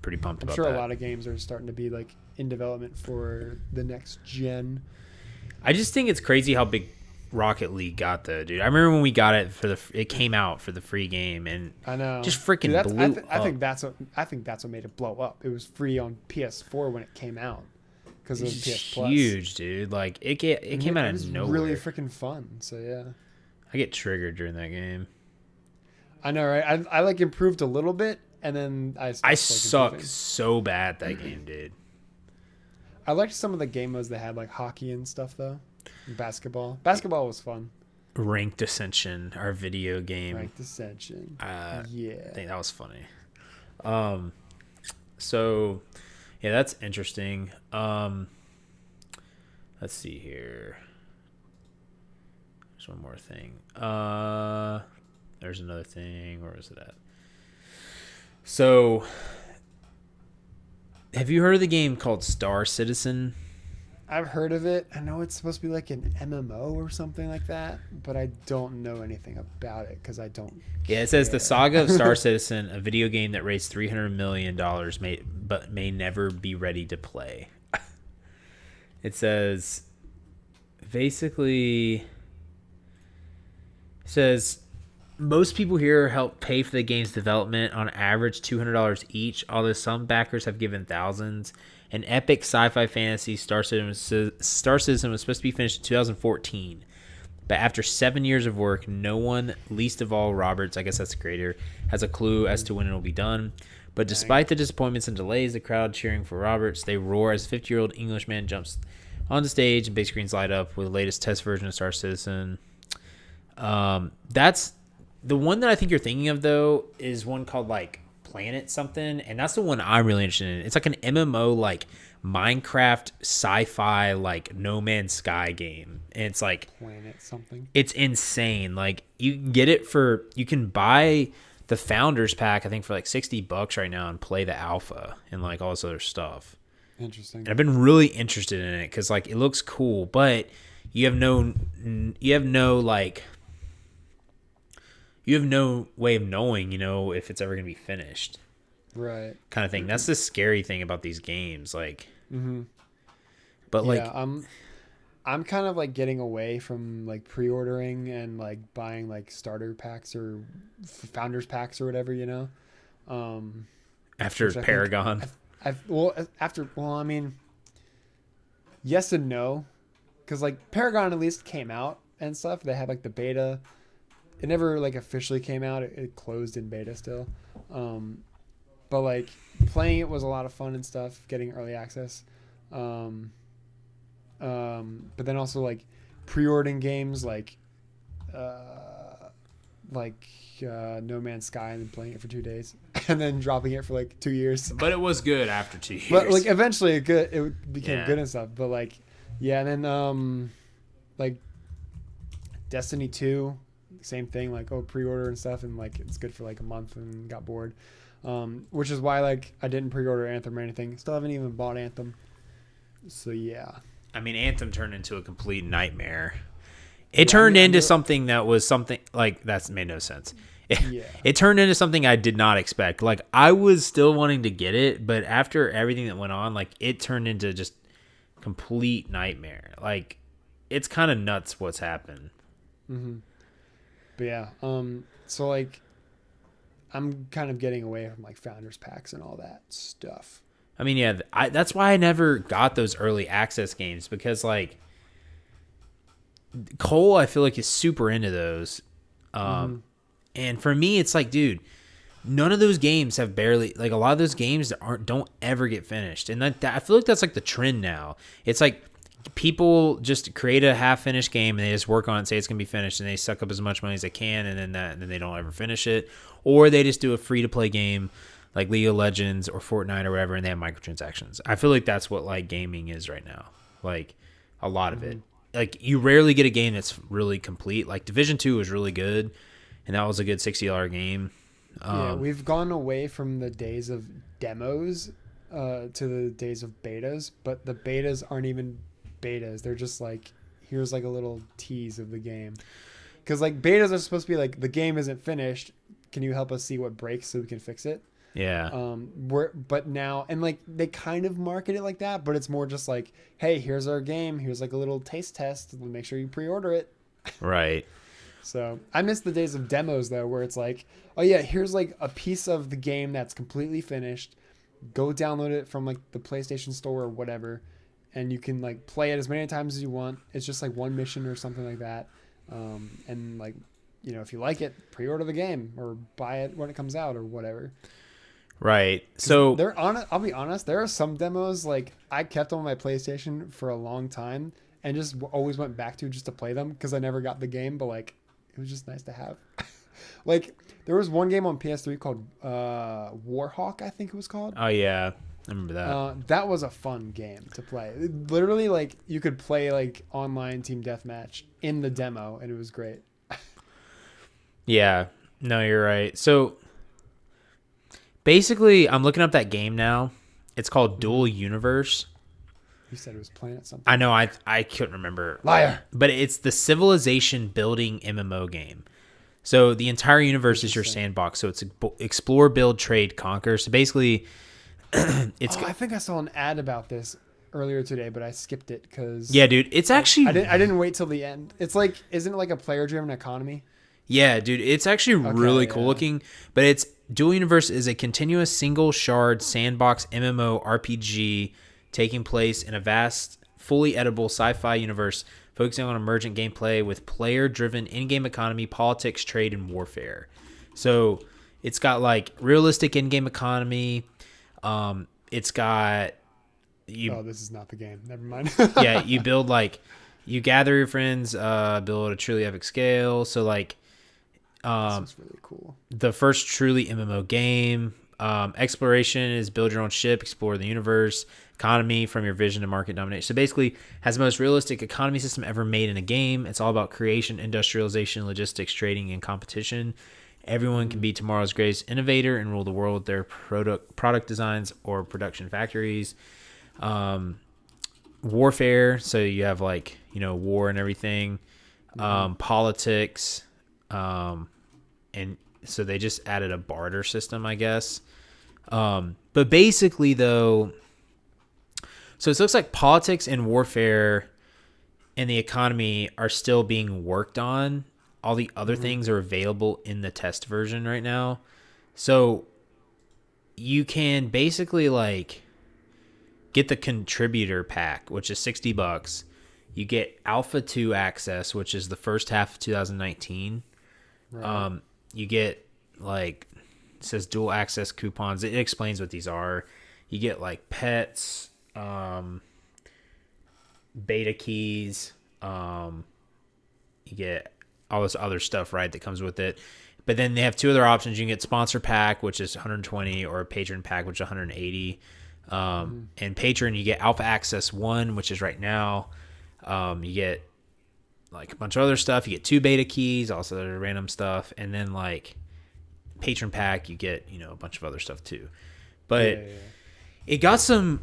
pretty pumped about that. I'm sure a lot of games are starting to be like in development for the next gen. I just think it's crazy how big Rocket League got though, dude. I remember when we got it it came out for the free game, and I know just freaking blew up. I think that's what made it blow up. It was free on PS4 when it came out because of PS Plus. Huge, dude. Like it came out of nowhere. Really freaking fun. So yeah, I get triggered during that game. I know, right? I like improved a little bit, and then I suck so bad that game, dude. I liked some of the game modes they had, like hockey and stuff, though. Basketball. Basketball was fun. Ranked Ascension, our video game. Ranked Ascension. Yeah. I think that was funny. So, yeah, that's interesting. Let's see here. There's one more thing. There's another thing. Where is it at? So, have you heard of the game called Star Citizen? I've heard of it. I know it's supposed to be like an MMO or something like that, but I don't know anything about it because I don't. Yeah, it says the saga of Star Citizen, a video game that raised $300 million, but may never be ready to play. It says, basically, most people here help pay for the game's development, on average $200 each, although some backers have given thousands. An epic sci-fi fantasy, Star Citizen was supposed to be finished in 2014. But after 7 years of work, no one, least of all Roberts, I guess that's the creator, has a clue as to when it will be done. But despite the disappointments and delays, the crowd cheering for Roberts, they roar as a 50-year-old Englishman jumps on the stage and big screens light up with the latest test version of Star Citizen. That's the one that I think you're thinking of, though, is one called like Planet something, and that's the one I'm really interested in. It's like an MMO, like Minecraft sci-fi, like No Man's Sky game, and it's like Planet something. It's insane. Like you can get it you can buy the Founders Pack, I think, for like $60 right now, and play the alpha and like all this other stuff. Interesting. And I've been really interested in it because like it looks cool, but you have no way of knowing, if it's ever going to be finished. Right. Kind of thing. That's the scary thing about these games. Like, but like, I'm kind of like getting away from like pre-ordering and like buying like starter packs or founders packs or whatever, um, After which I think Paragon. I mean, yes and no, because like Paragon at least came out and stuff. They had like the beta. It never like officially came out. It closed in beta still, but like playing it was a lot of fun and stuff. Getting early access. But then also like pre-ordering games No Man's Sky and then playing it for 2 days and then dropping it for like 2 years. But it was good after 2 years. But like eventually it became good and stuff. But like and then like Destiny 2, same thing. Like pre-order and stuff, and like it's good for like a month and got bored. Which is why like I didn't pre-order Anthem or anything. Still haven't even bought Anthem. So yeah. I mean, Anthem turned into a complete nightmare. It turned into something that was something like that's made no sense. It turned into something I did not expect. Like I was still wanting to get it, but after everything that went on, like it turned into just complete nightmare. Like it's kind of nuts what's happened. Mm-hmm. But yeah, so like I'm kind of getting away from like founders packs and all that stuff. I mean, yeah, that's why I never got those early access games because, like, Cole, I feel like is super into those. And for me, it's like, dude, none of those games have barely, like, a lot of those games don't ever get finished. And I feel like that's like the trend now. It's like people just create a half-finished game and they just work on it and say it's going to be finished and they suck up as much money as they can and then they don't ever finish it. Or they just do a free-to-play game like League of Legends or Fortnite or whatever, and they have microtransactions. I feel like that's what like gaming is right now. Like a lot of it. Like you rarely get a game that's really complete. Like Division 2 was really good, and that was a good $60 game. We've gone away from the days of demos to the days of betas, but the betas aren't even betas. They're just like, here's like a little tease of the game. Because like betas are supposed to be like, the game isn't finished. Can you help us see what breaks so we can fix it? Yeah. But now, and like they kind of market it like that, but it's more just like, hey, here's our game. Here's like a little taste test. Make sure you pre-order it. Right. So I miss the days of demos though, where it's like, oh yeah, here's like a piece of the game that's completely finished. Go download it from like the PlayStation Store or whatever, and you can like play it as many times as you want. It's just like one mission or something like that. And like, if you like it, pre-order the game or buy it when it comes out or whatever. Right. So I'll be honest, there are some demos like I kept on my PlayStation for a long time and just always went back to just to play them because I never got the game, but like it was just nice to have. Like there was one game on PS3 called Warhawk, I think it was called. Oh yeah, I remember that. That was a fun game to play. Literally, like you could play like online team deathmatch in the demo, and it was great. Yeah. No, you're right. So basically, I'm looking up that game now. It's called Dual Universe. You said it was Planet something. I know. I couldn't remember. Liar. But it's the civilization building MMO game. So the entire universe is your sandbox. So it's explore, build, trade, conquer. So basically, it's. I think I saw an ad about this earlier today, but I skipped it because. Yeah, dude. It's actually. I didn't wait till the end. It's like, isn't it like a player-driven economy? Yeah, dude. It's actually really cool looking. But it's Dual Universe is a continuous single shard sandbox MMO RPG taking place in a vast, fully edible sci-fi universe focusing on emergent gameplay with player-driven in-game economy, politics, trade, and warfare. So it's got like realistic in-game economy. It's got Oh, this is not the game. Never mind. Yeah, you build like you gather your friends, build a truly epic scale. So like, this is really cool. The first truly MMO game. Exploration is build your own ship, explore the universe. Economy from your vision to market domination. So basically has the most realistic economy system ever made in a game. It's all about creation, industrialization, logistics, trading, and competition. Everyone can be tomorrow's greatest innovator and rule the world with their product designs or production factories. Warfare, so you have like, war and everything. Politics. And so they just added a barter system, I guess. But basically, though, so it looks like politics and warfare and the economy are still being worked on. All the other Mm-hmm. things are available in the test version right now. So you can basically like get the contributor pack, which is $60. You get Alpha 2 access, which is the first half of 2019. Right. You get like, it says dual access coupons. It explains what these are. You get like pets, beta keys, you get all this other stuff, right, that comes with it. But then they have two other options. You can get sponsor pack, which is 120, or a patron pack, which is 180. And patron, you get Alpha Access 1, which is right now. You get like a bunch of other stuff. You get 2 beta keys, also other random stuff. And then like patron pack, you get, a bunch of other stuff too. But Yeah. it got some,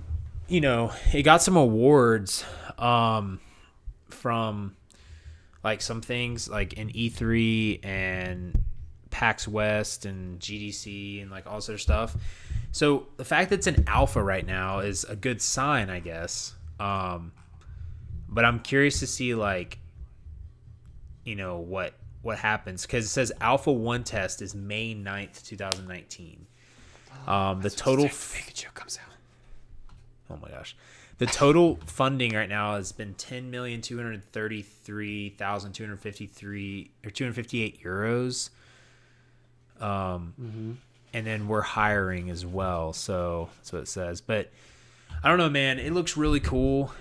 it got some awards from like some things like in E3 and PAX West and GDC and like all this other stuff. So the fact that it's an alpha right now is a good sign, I guess. But I'm curious to see like, what happens, because it says Alpha 1 test is May 9th, 2019. The total Pikachu comes out. Oh my gosh. The total funding right now has been 10,233,253 or 258 euros. And then we're hiring as well. So that's what it says. But I don't know, man. It looks really cool.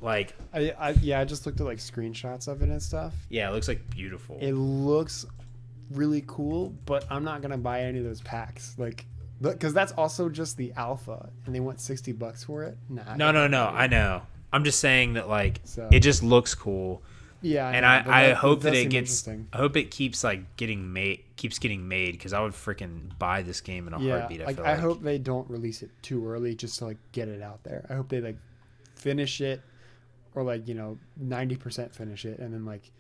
Like, I just looked at like screenshots of it and stuff. yeah, it looks like beautiful. It looks really cool, but I'm not gonna buy any of those packs. Like, because that's also just the alpha, and they want $60 for it. Nah. No. I know. I'm just saying that like So- it just looks cool. Yeah, And know, but I that hope does that it seem gets. interesting. I hope it keeps like getting made. Keeps getting made, because I would freaking buy this game in a heartbeat. Like, I hope they don't release it too early just to like get it out there. I hope they like finish it, or like 90% finish it, and then like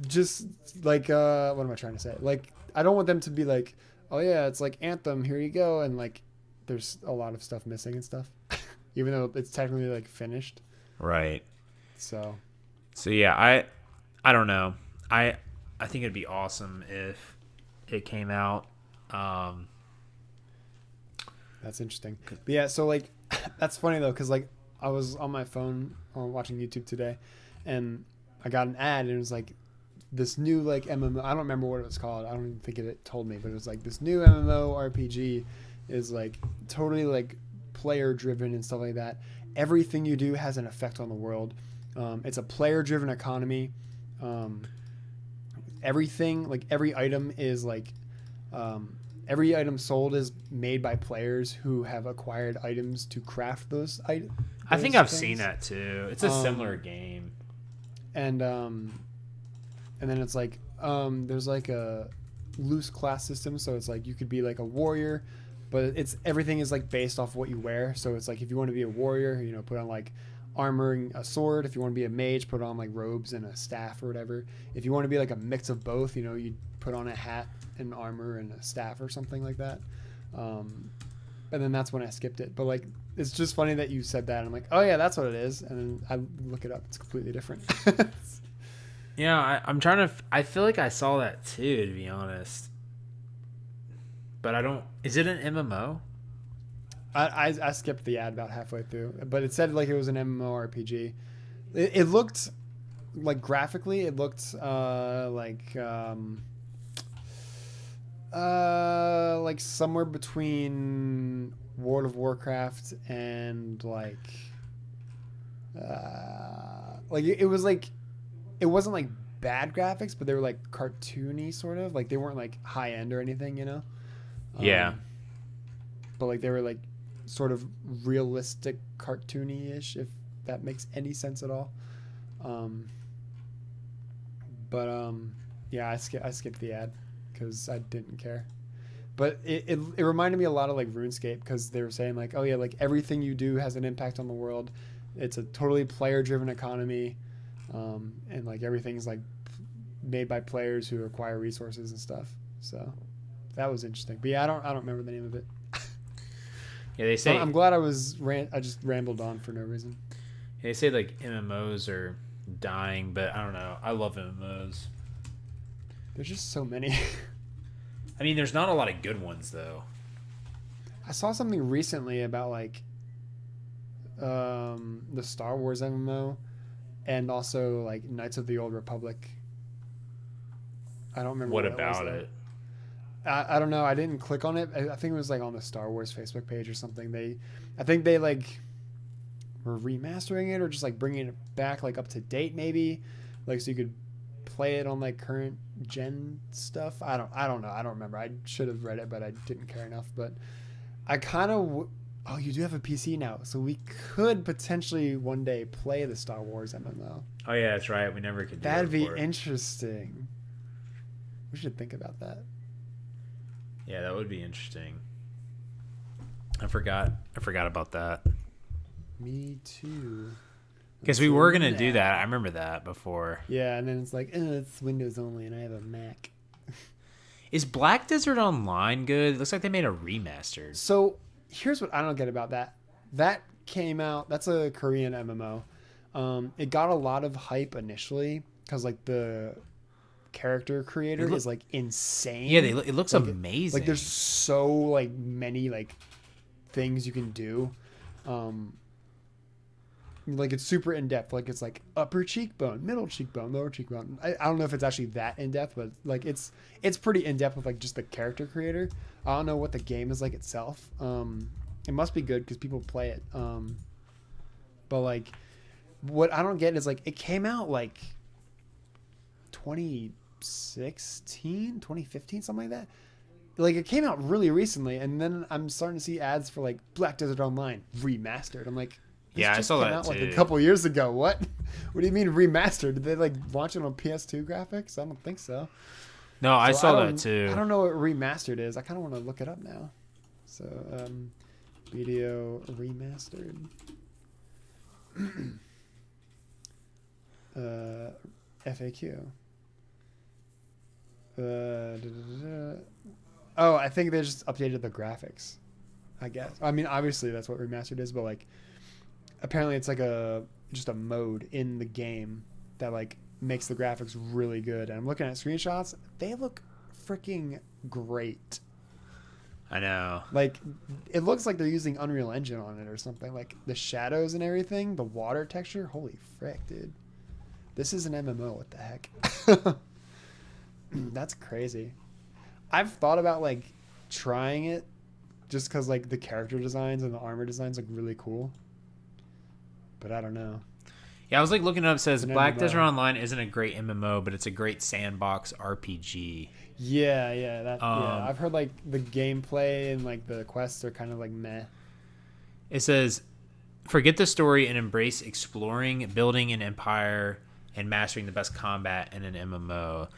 just like what am I trying to say? Like, I don't want them to be like, oh yeah, it's like Anthem, here you go, and like there's a lot of stuff missing and stuff, even though it's technically like finished. Right. So yeah, I don't know. I think it'd be awesome if it came out. that's interesting. But yeah, so like that's funny though, because like I was on my phone watching YouTube today, and I got an ad, and it was like this new like MMO. I don't remember what it was called. I don't even think it told me, but it was like this new MMO RPG is like totally like player driven and stuff like that. Everything you do has an effect on the world. It's a player driven economy. Everything, like every item is like every item sold is made by players who have acquired items to craft those items. I think I've seen that too. It's a similar game. And then it's like there's like a loose class system, so it's like you could be like a warrior, but it's everything is like based off what you wear. So it's like if you want to be a warrior, put on like armor and a sword. If you want to be a mage, put on like robes and a staff or whatever. If you want to be like a mix of both, you put on a hat and armor and a staff or something like that. And then that's when I skipped it. But like, it's just funny that you said that. I'm like, oh yeah, that's what it is. And then I look it up. It's completely different. Yeah, I'm trying to. I feel like I saw that too, to be honest. But I don't. Is it an MMO? I skipped the ad about halfway through, but it said like it was an MMORPG. It looked like graphically, it looked like somewhere between World of Warcraft and like it was like, it wasn't like bad graphics, but they were like cartoony sort of, like they weren't like high end or anything, Yeah. But like they were like sort of realistic, cartoony-ish, if that makes any sense at all. Yeah, I skipped the ad because I didn't care. But it reminded me a lot of like RuneScape, because they were saying like, oh yeah, like everything you do has an impact on the world. It's a totally player-driven economy, and like everything's like made by players who acquire resources and stuff. So that was interesting. But yeah, I don't remember the name of it. Yeah, they say. I'm glad I just rambled on for no reason. They say like MMOs are dying, but I don't know. I love MMOs. There's just so many. I mean, there's not a lot of good ones though. I saw something recently about like the Star Wars MMO and also like Knights of the Old Republic. I don't remember What what about it was, it? I don't know. I didn't click on it. I think it was like on the Star Wars Facebook page or something. I think they like were remastering it or just like bringing it back like up to date maybe, like so you could play it on like current gen stuff. I don't know. I don't remember. I should have read it, but I didn't care enough. But I kind of. Oh, you do have a PC now, so we could potentially one day play the Star Wars MMO. Oh yeah, that's right. We never could do That'd that be before. interesting. We should think about that. Yeah, that would be interesting. I forgot about that. Me too. Because we were gonna do that. I remember that before. Yeah, and then it's like, it's Windows only, and I have a Mac. Is Black Desert Online good? It looks like they made a remastered. So here's what I don't get about that. That came out. That's a Korean MMO. It got a lot of hype initially because like the character creator is like insane. Yeah, it looks like, amazing. Like there's so like many like things you can do. Like it's super in depth. Like it's like upper cheekbone, middle cheekbone, lower cheekbone. I don't know if it's actually that in depth, but like it's pretty in depth with like just the character creator. I don't know what the game is like itself. It must be good because people play it. But like what I don't get is like it came out like 2016, 2015, something like that. Like it came out really recently, and then I'm starting to see ads for like Black Desert Online remastered. I'm like, yeah, I saw that out too. Like a couple years ago. What? What do you mean remastered? Did they like launch it on PS2 graphics? I don't think so. No, I saw that too. I don't know what remastered is. I kind of want to look it up now. So, video remastered. FAQ. Oh, I think they just updated the graphics. I guess. I mean, obviously that's what remastered is, but like, apparently it's like just a mode in the game that like makes the graphics really good. And I'm looking at screenshots; they look freaking great. I know. Like, it looks like they're using Unreal Engine on it or something. Like the shadows and everything, the water texture. Holy frick, dude! This is an MMO. What the heck? That's crazy. I've thought about like trying it just because like the character designs and the armor designs look really cool. But I don't know. Yeah, I was like looking it up. It says Black MMO. Desert Online isn't a great MMO, but it's a great sandbox RPG. Yeah, yeah. I've heard like the gameplay and like the quests are kind of like meh. It says, forget the story and embrace exploring, building an empire, and mastering the best combat in an MMO.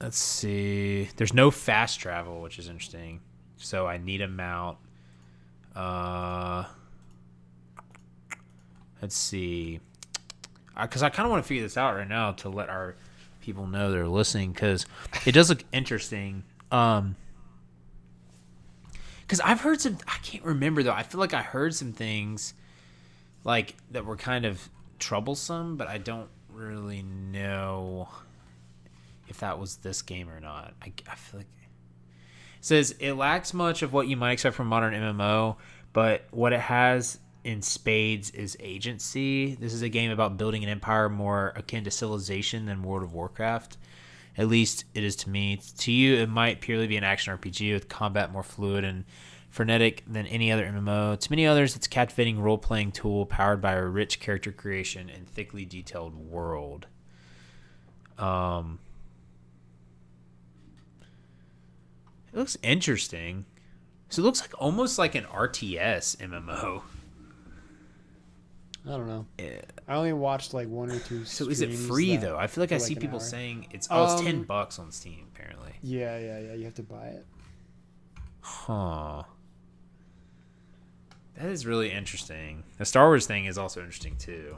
Let's see. There's no fast travel, which is interesting. So I need a mount. Let's see. Because I kind of want to figure this out right now to let our people know they're listening, because it does look interesting. Because I've heard some. I can't remember though. I feel like I heard some things like that were kind of troublesome, but I don't really know if that was this game or not. I feel like it says it lacks much of what you might expect from modern MMO, but what it has in spades is agency. This is a game about building an empire more akin to Civilization than World of Warcraft. At least it is to me. To you, it might purely be an action RPG with combat more fluid and frenetic than any other MMO. To many others, it's a captivating role-playing tool powered by a rich character creation and thickly detailed world. It looks interesting. So it looks like almost like an RTS MMO. I don't know. Yeah. I only watched like one or two. So is it free though? I feel like I see an people hour. saying it's $10 on Steam apparently. Yeah. You have to buy it. Huh. That is really interesting. The Star Wars thing is also interesting too.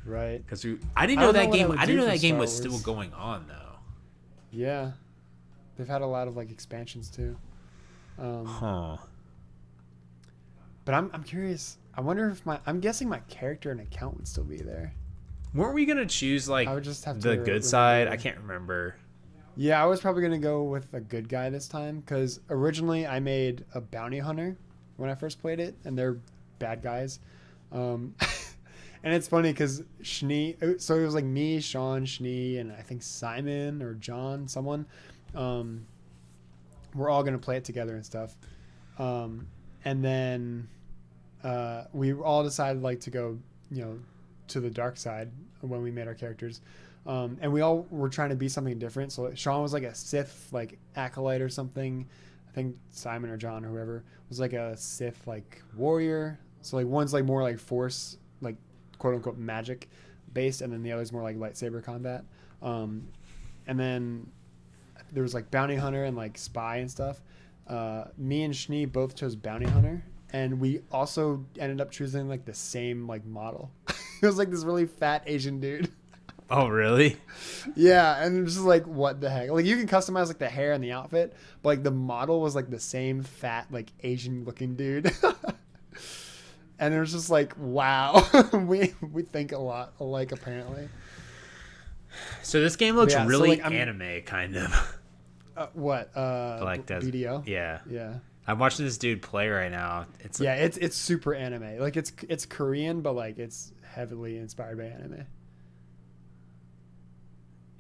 Right. Because I didn't know that game. I didn't know that game was Star still Wars. going on though. Yeah. They've had a lot of like expansions too. Huh. But I'm curious. I wonder if I'm guessing my character and account would still be there. Weren't we gonna choose like I would just have the to good side? remember. I can't remember. Yeah, I was probably gonna go with a good guy this time because originally I made a bounty hunter when I first played it, and they're bad guys. And it's funny because Schnee, so it was like me, Sean, Schnee, and I think Simon or John, someone. We're all gonna play it together and stuff. And then we all decided like to go, to the dark side when we made our characters. And we all were trying to be something different. So Sean was like a Sith, like acolyte or something. I think Simon or John or whoever was like a Sith, like warrior. So like one's like more like force, like quote unquote magic based, and then the other's more like lightsaber combat. And then there was like bounty hunter and like spy and stuff. Me and Schnee both chose bounty hunter, and we also ended up choosing like the same like model. It was like this really fat Asian dude. Oh, really? Yeah, and it's just like, what the heck? Like, you can customize like the hair and the outfit, but like the model was like the same fat, like Asian looking dude. And it was just like, wow, we think a lot alike apparently. So this game looks really like, anime, kind of. What? Like BDO? Yeah. Yeah. I'm watching this dude play right now. It's Yeah, it's super anime. Like it's Korean, but like it's heavily inspired by anime.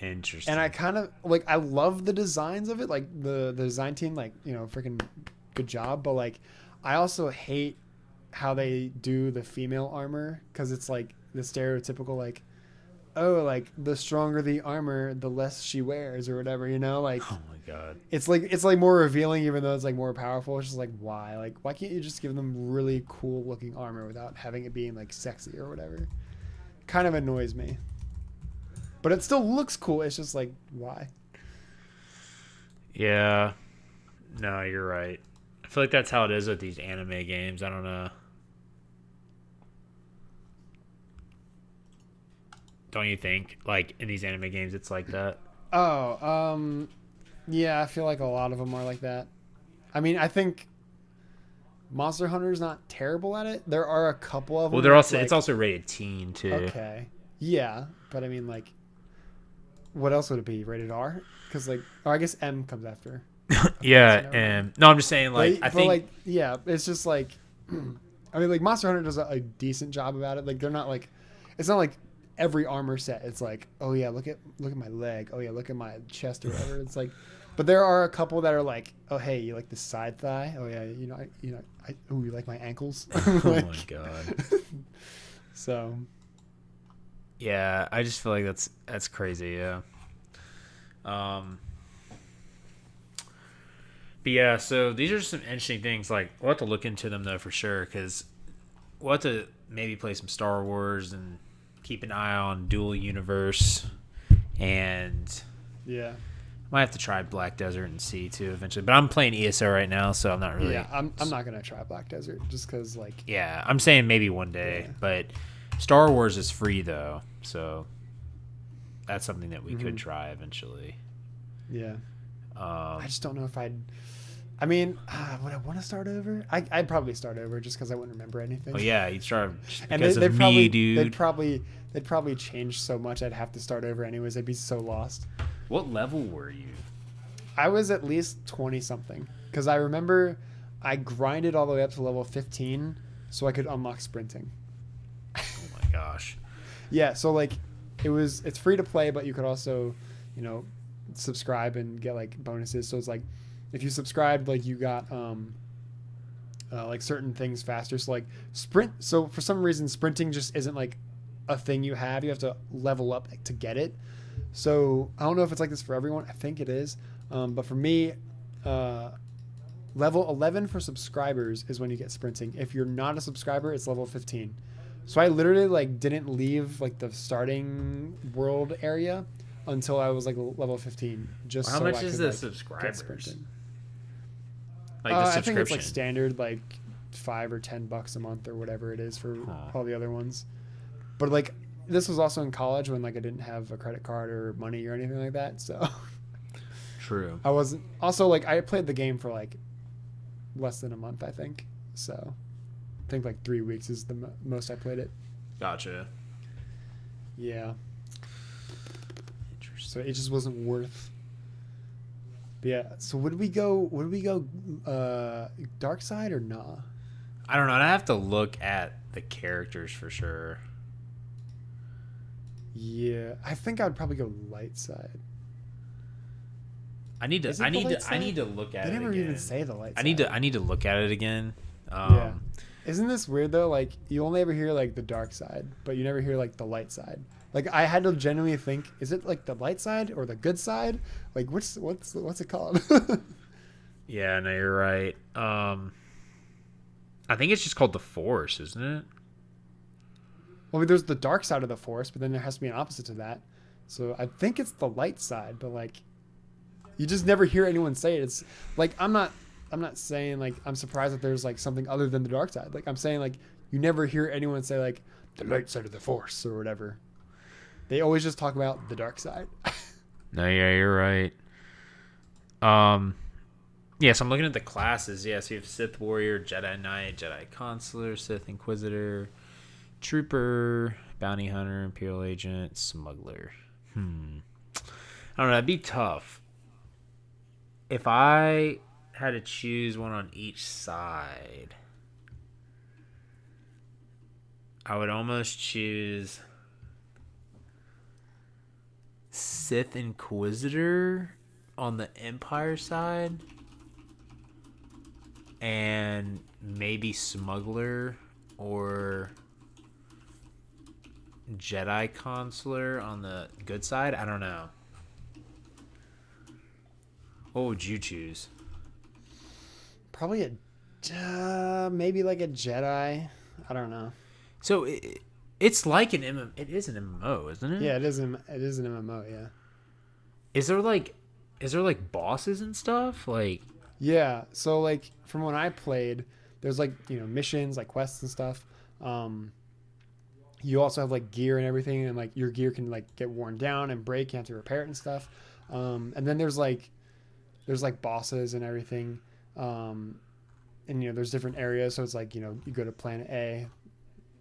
interesting. And I kind of like, I love the designs of it. Like the design team, like, freaking good job. But like, I also hate how they do the female armor, because it's like the stereotypical like, oh, like the stronger the armor, the less she wears or whatever. Like, Oh my god. it's like more revealing, even though it's like more powerful. It's just like, why? Like, why can't you just give them really cool looking armor without having it being like sexy or whatever? Kind of annoys me. But it still looks cool. It's just like, why? Yeah. No, you're right. I feel like that's how it is with these anime games. I don't know. Don't you think? Like in these anime games, it's like that. Oh, yeah, I feel like a lot of them are like that. I mean, I think Monster Hunter's not terrible at it. There are a couple of them. Well, they're also like, it's also rated teen too. okay. Yeah, but I mean, like, what else would it be? Rated R? Because like, or I guess M comes after. Yeah, never and no, I'm just saying like I think like, yeah, it's just like, I mean, like Monster Hunter does a decent job about it. Like they're not like, it's not like every armor set. It's like, oh yeah, look at my leg. Oh yeah, look at my chest or whatever. It's like, but there are a couple that are like, oh hey, you like the side thigh? Oh yeah, oh, you like my ankles? oh my god. So. Yeah, I just feel like that's crazy. Yeah. But yeah, so these are some interesting things. Like we'll have to look into them though for sure, because we'll have to maybe play some Star Wars and keep an eye on Dual Universe, and Yeah. might have to try Black Desert and see too eventually. But I'm playing ESO right now, so I'm not really. Yeah, I'm not gonna try Black Desert just because like. Yeah, I'm saying maybe one day, Yeah. but Star Wars is free though, so that's something that we could try eventually. Yeah. I just don't know if I'd. I mean, would I want to start over? I'd probably start over just because I wouldn't remember anything. Oh yeah, you start And because of me, dude. They'd probably change so much. I'd have to start over anyways. I'd be so lost. What level were you? I was at least 20 something because I remember I grinded all the way up to level 15 so I could unlock sprinting. Oh my gosh. Yeah, so like it's free to play, but you could also, subscribe and get like bonuses. So it's like if you subscribed, like you got like certain things faster. So like sprint. So for some reason, sprinting just isn't like a thing you have. You have to level up to get it. So I don't know if it's like this for everyone. I think it is. But for me, level 11 for subscribers is when you get sprinting. If you're not a subscriber, it's level 15. So I literally like didn't leave like the starting world area until I was like level 15. Just How so much I is could, the like, subscribers? get sprinting. Like the I subscription. think it's like standard, like $5 or $10 a month or whatever it is for all the other ones. But like this was also in college when like I didn't have a credit card or money or anything like that. So True. I wasn't. Also, like I played the game for like less than a month, I think. So think like 3 weeks is the most I played it. Gotcha. Yeah. Interesting. So it just wasn't worth. But yeah. So would we go? Dark side or nah? I don't know. I'd have to look at the characters for sure. Yeah, I think I'd probably go light side. I need to look at it. They never again. even say the light I side. need to look at it again. Yeah. Isn't this weird though? Like you only ever hear like the dark side, but you never hear like the light side. Like I had to genuinely think, is it like the light side or the good side? Like what's it called? Yeah, no, you're right. I think it's just called the Force, isn't it? Well, there's the dark side of the Force, but then there has to be an opposite to that. So I think it's the light side, but like you just never hear anyone say it. It's like I'm not saying like I'm surprised that there's like something other than the dark side. Like I'm saying like you never hear anyone say like the light side of the Force or whatever. They always just talk about the dark side. No, yeah, you're right. Yeah, so I'm looking at the classes. Yeah, so you have Sith Warrior, Jedi Knight, Jedi Consular, Sith Inquisitor, Trooper, Bounty Hunter, Imperial Agent, Smuggler. I don't know. That'd be tough. If I had to choose one on each side, I would almost choose Sith Inquisitor on the Empire side and maybe Smuggler or Jedi Consular on the good side. I don't know. What would you choose? Probably maybe like a Jedi. I don't know. So it's like an MMO. It is an MMO, isn't it? Yeah, it is an MMO. Yeah. Is there like bosses and stuff? Like Yeah. So like from when I played, there's like missions, like quests and stuff. You also have like gear and everything, and like your gear can like get worn down and break. You have to repair it and stuff. And then there's like bosses and everything. And there's different areas. So it's like you go to planet A,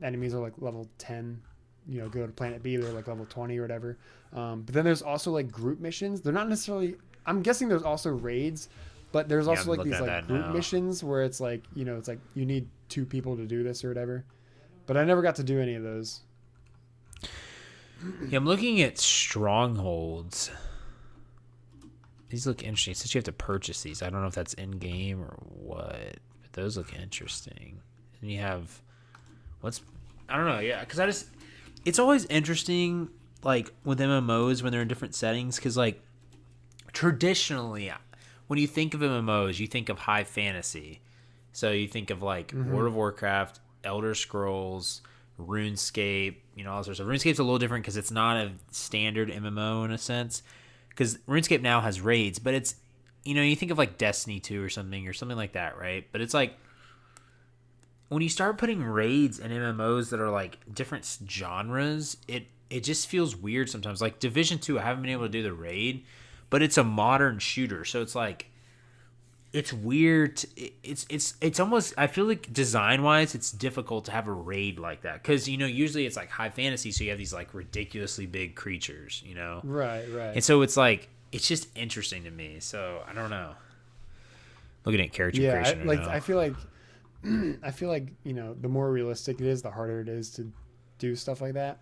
enemies are like level 10. Go to planet B, they're like level 20 or whatever. But then there's also like group missions. They're not necessarily. I'm guessing there's also raids, but there's also like these like group missions where it's like it's like you need 2 people to do this or whatever. But I never got to do any of those. Yeah, I'm looking at strongholds. These look interesting. Since you have to purchase these, I don't know if that's in game or what, but those look interesting. And you have I don't know, yeah, because it's always interesting, like with MMOs when they're in different settings, because like traditionally, when you think of MMOs, you think of high fantasy. So you think of like World of Warcraft, Elder Scrolls, RuneScape, all sorts of. RuneScape's a little different because it's not a standard MMO in a sense. Because RuneScape now has raids, but it's, you think of like Destiny 2 or something like that, right? But it's like, when you start putting raids and MMOs that are like different genres, it just feels weird sometimes. Like Division 2, I haven't been able to do the raid, but it's a modern shooter, so it's like, it's weird. It's almost, I feel like design wise, it's difficult to have a raid like that because usually it's like high fantasy, so you have these like ridiculously big creatures, Right. and so it's like it's just interesting to me. So I don't know. Looking at character creation, I feel like the more realistic it is, the harder it is to do stuff like that.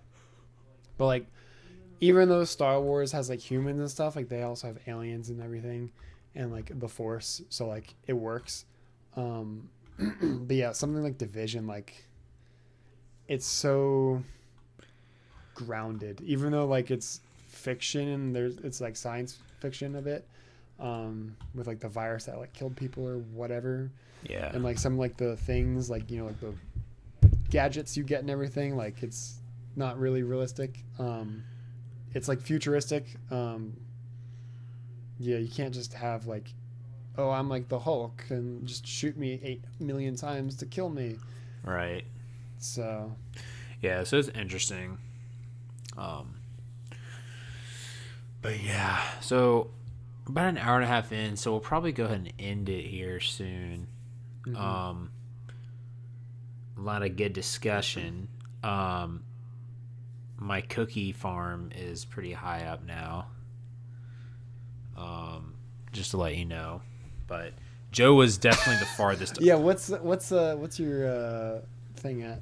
But like, even though Star Wars has like humans and stuff, like they also have aliens and everything. And like the Force, so like it works. But yeah, something like Division, like it's so grounded, even though like it's fiction and it's like science fiction a bit, with like the virus that like killed people or whatever. Yeah. And like some like the things like like the gadgets you get and everything, like it's not really realistic. It's like futuristic. Yeah, you can't just have like, oh, I'm like the Hulk and just shoot me 8 million times to kill me. Right. So. Yeah, so it's interesting. But yeah, so about an hour and a half in, so we'll probably go ahead and end it here soon. Mm-hmm. a lot of good discussion. My cookie farm is pretty high up now. Just to let you know, but Joe was definitely the farthest. Yeah, what's your thing at?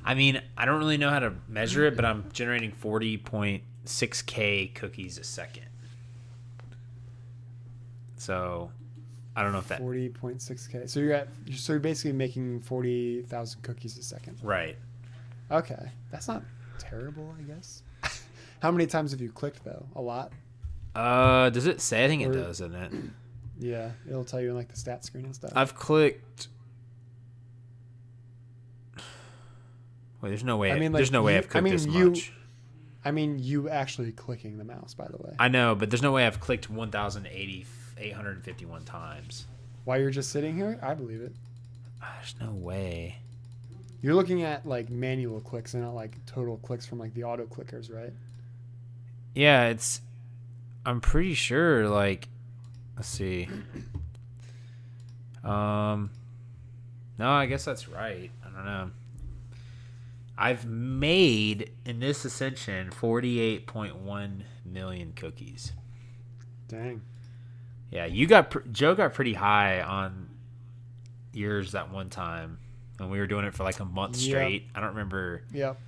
I mean, I don't really know how to measure it, but I'm generating 40.6K cookies a second. So, I don't know if that 40.6K. So you're basically making 40,000 cookies a second. right. Okay, that's not terrible, I guess. How many times have you clicked though? A lot. Does it say? I think it Or- does, doesn't it? Yeah, it'll tell you in like the stat screen and stuff. I've clicked. Wait, there's no way. I mean, there's like, no way you- I've clicked I mean, this you- much. I mean, you actually clicking the mouse, by the way. I know, but there's no way I've clicked 851 times. While you're just sitting here, I believe it. There's no way. You're looking at like manual clicks and not like total clicks from like the auto clickers, right? Yeah, I'm pretty sure. Like, let's see. No, I guess that's right. I don't know. I've made in this ascension 48.1 million cookies. Dang. Yeah, Joe got pretty high on yours that one time, and we were doing it for like a month Yep. straight. I don't remember. Yep.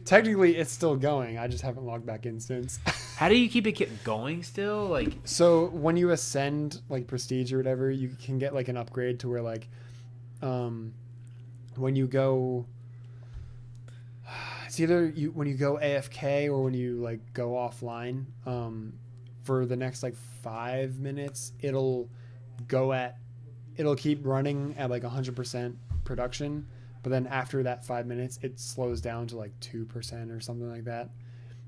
Technically, it's still going. I just haven't logged back in since. How do you keep it going still? Like, So when you ascend like prestige or whatever, you can get like an upgrade to where like, when you go, it's either when you go AFK or when you like go offline, for the next like 5 minutes, it'll keep running at like 100% production. But then after that 5 minutes, it slows down to like 2% or something like that.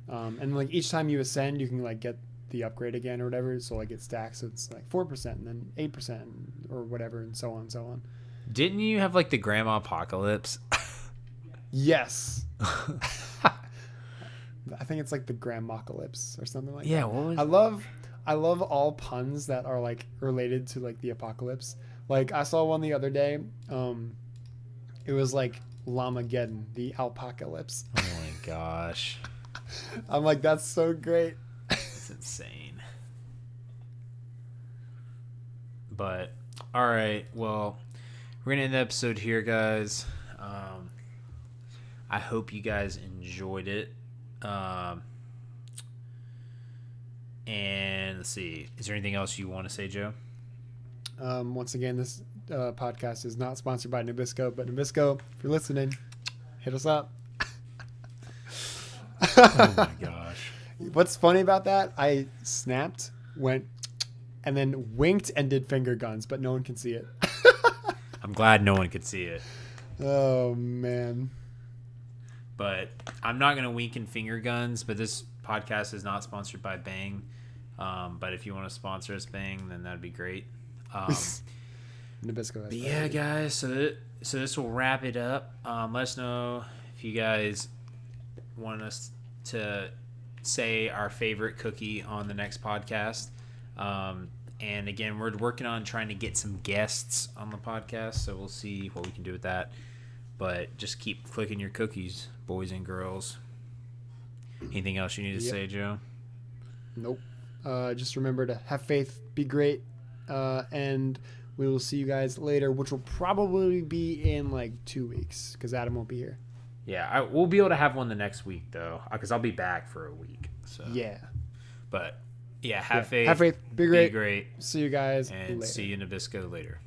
And like each time you ascend, you can like get the upgrade again or whatever. So like it stacks. So it's like 4% and then 8% or whatever, and so on and so on. didn't you have like the grandma apocalypse? Yes. I think it's like the Grandmocalypse or something like Yeah, that. what was I love all puns that are like related to like the apocalypse. Like I saw one the other day. It was like Llamageddon, the alpacalypse. Oh my gosh. I'm like, that's so great. It's insane. But all right, well, we're gonna end the episode here, guys. I hope you guys enjoyed it. And let's see, is there anything else you want to say, Joe? Once again, this podcast is not sponsored by Nabisco, but Nabisco, if you're listening, hit us up. Oh my gosh. What's funny about that? I snapped, went, and then winked and did finger guns, but no one can see it. I'm glad no one could see it. Oh, man. But I'm not going to wink and finger guns, but this podcast is not sponsored by Bang. But if you want to sponsor us, Bang, then that'd be great. Nabisco has But yeah, guys, so this will wrap it up. Let us know if you guys want us to say our favorite cookie on the next podcast. And again, we're working on trying to get some guests on the podcast, so we'll see what we can do with that. But just keep clicking your cookies, boys and girls. Anything else you need to say, Joe? Nope. Just remember to have faith, be great, and we will see you guys later, which will probably be in like 2 weeks because Adam won't be here. Yeah, we'll be able to have one the next week, though, because I'll be back for a week. So Yeah. But, yeah, have faith. Have faith, be Be great. great. See you guys And later. see you in Nabisco later.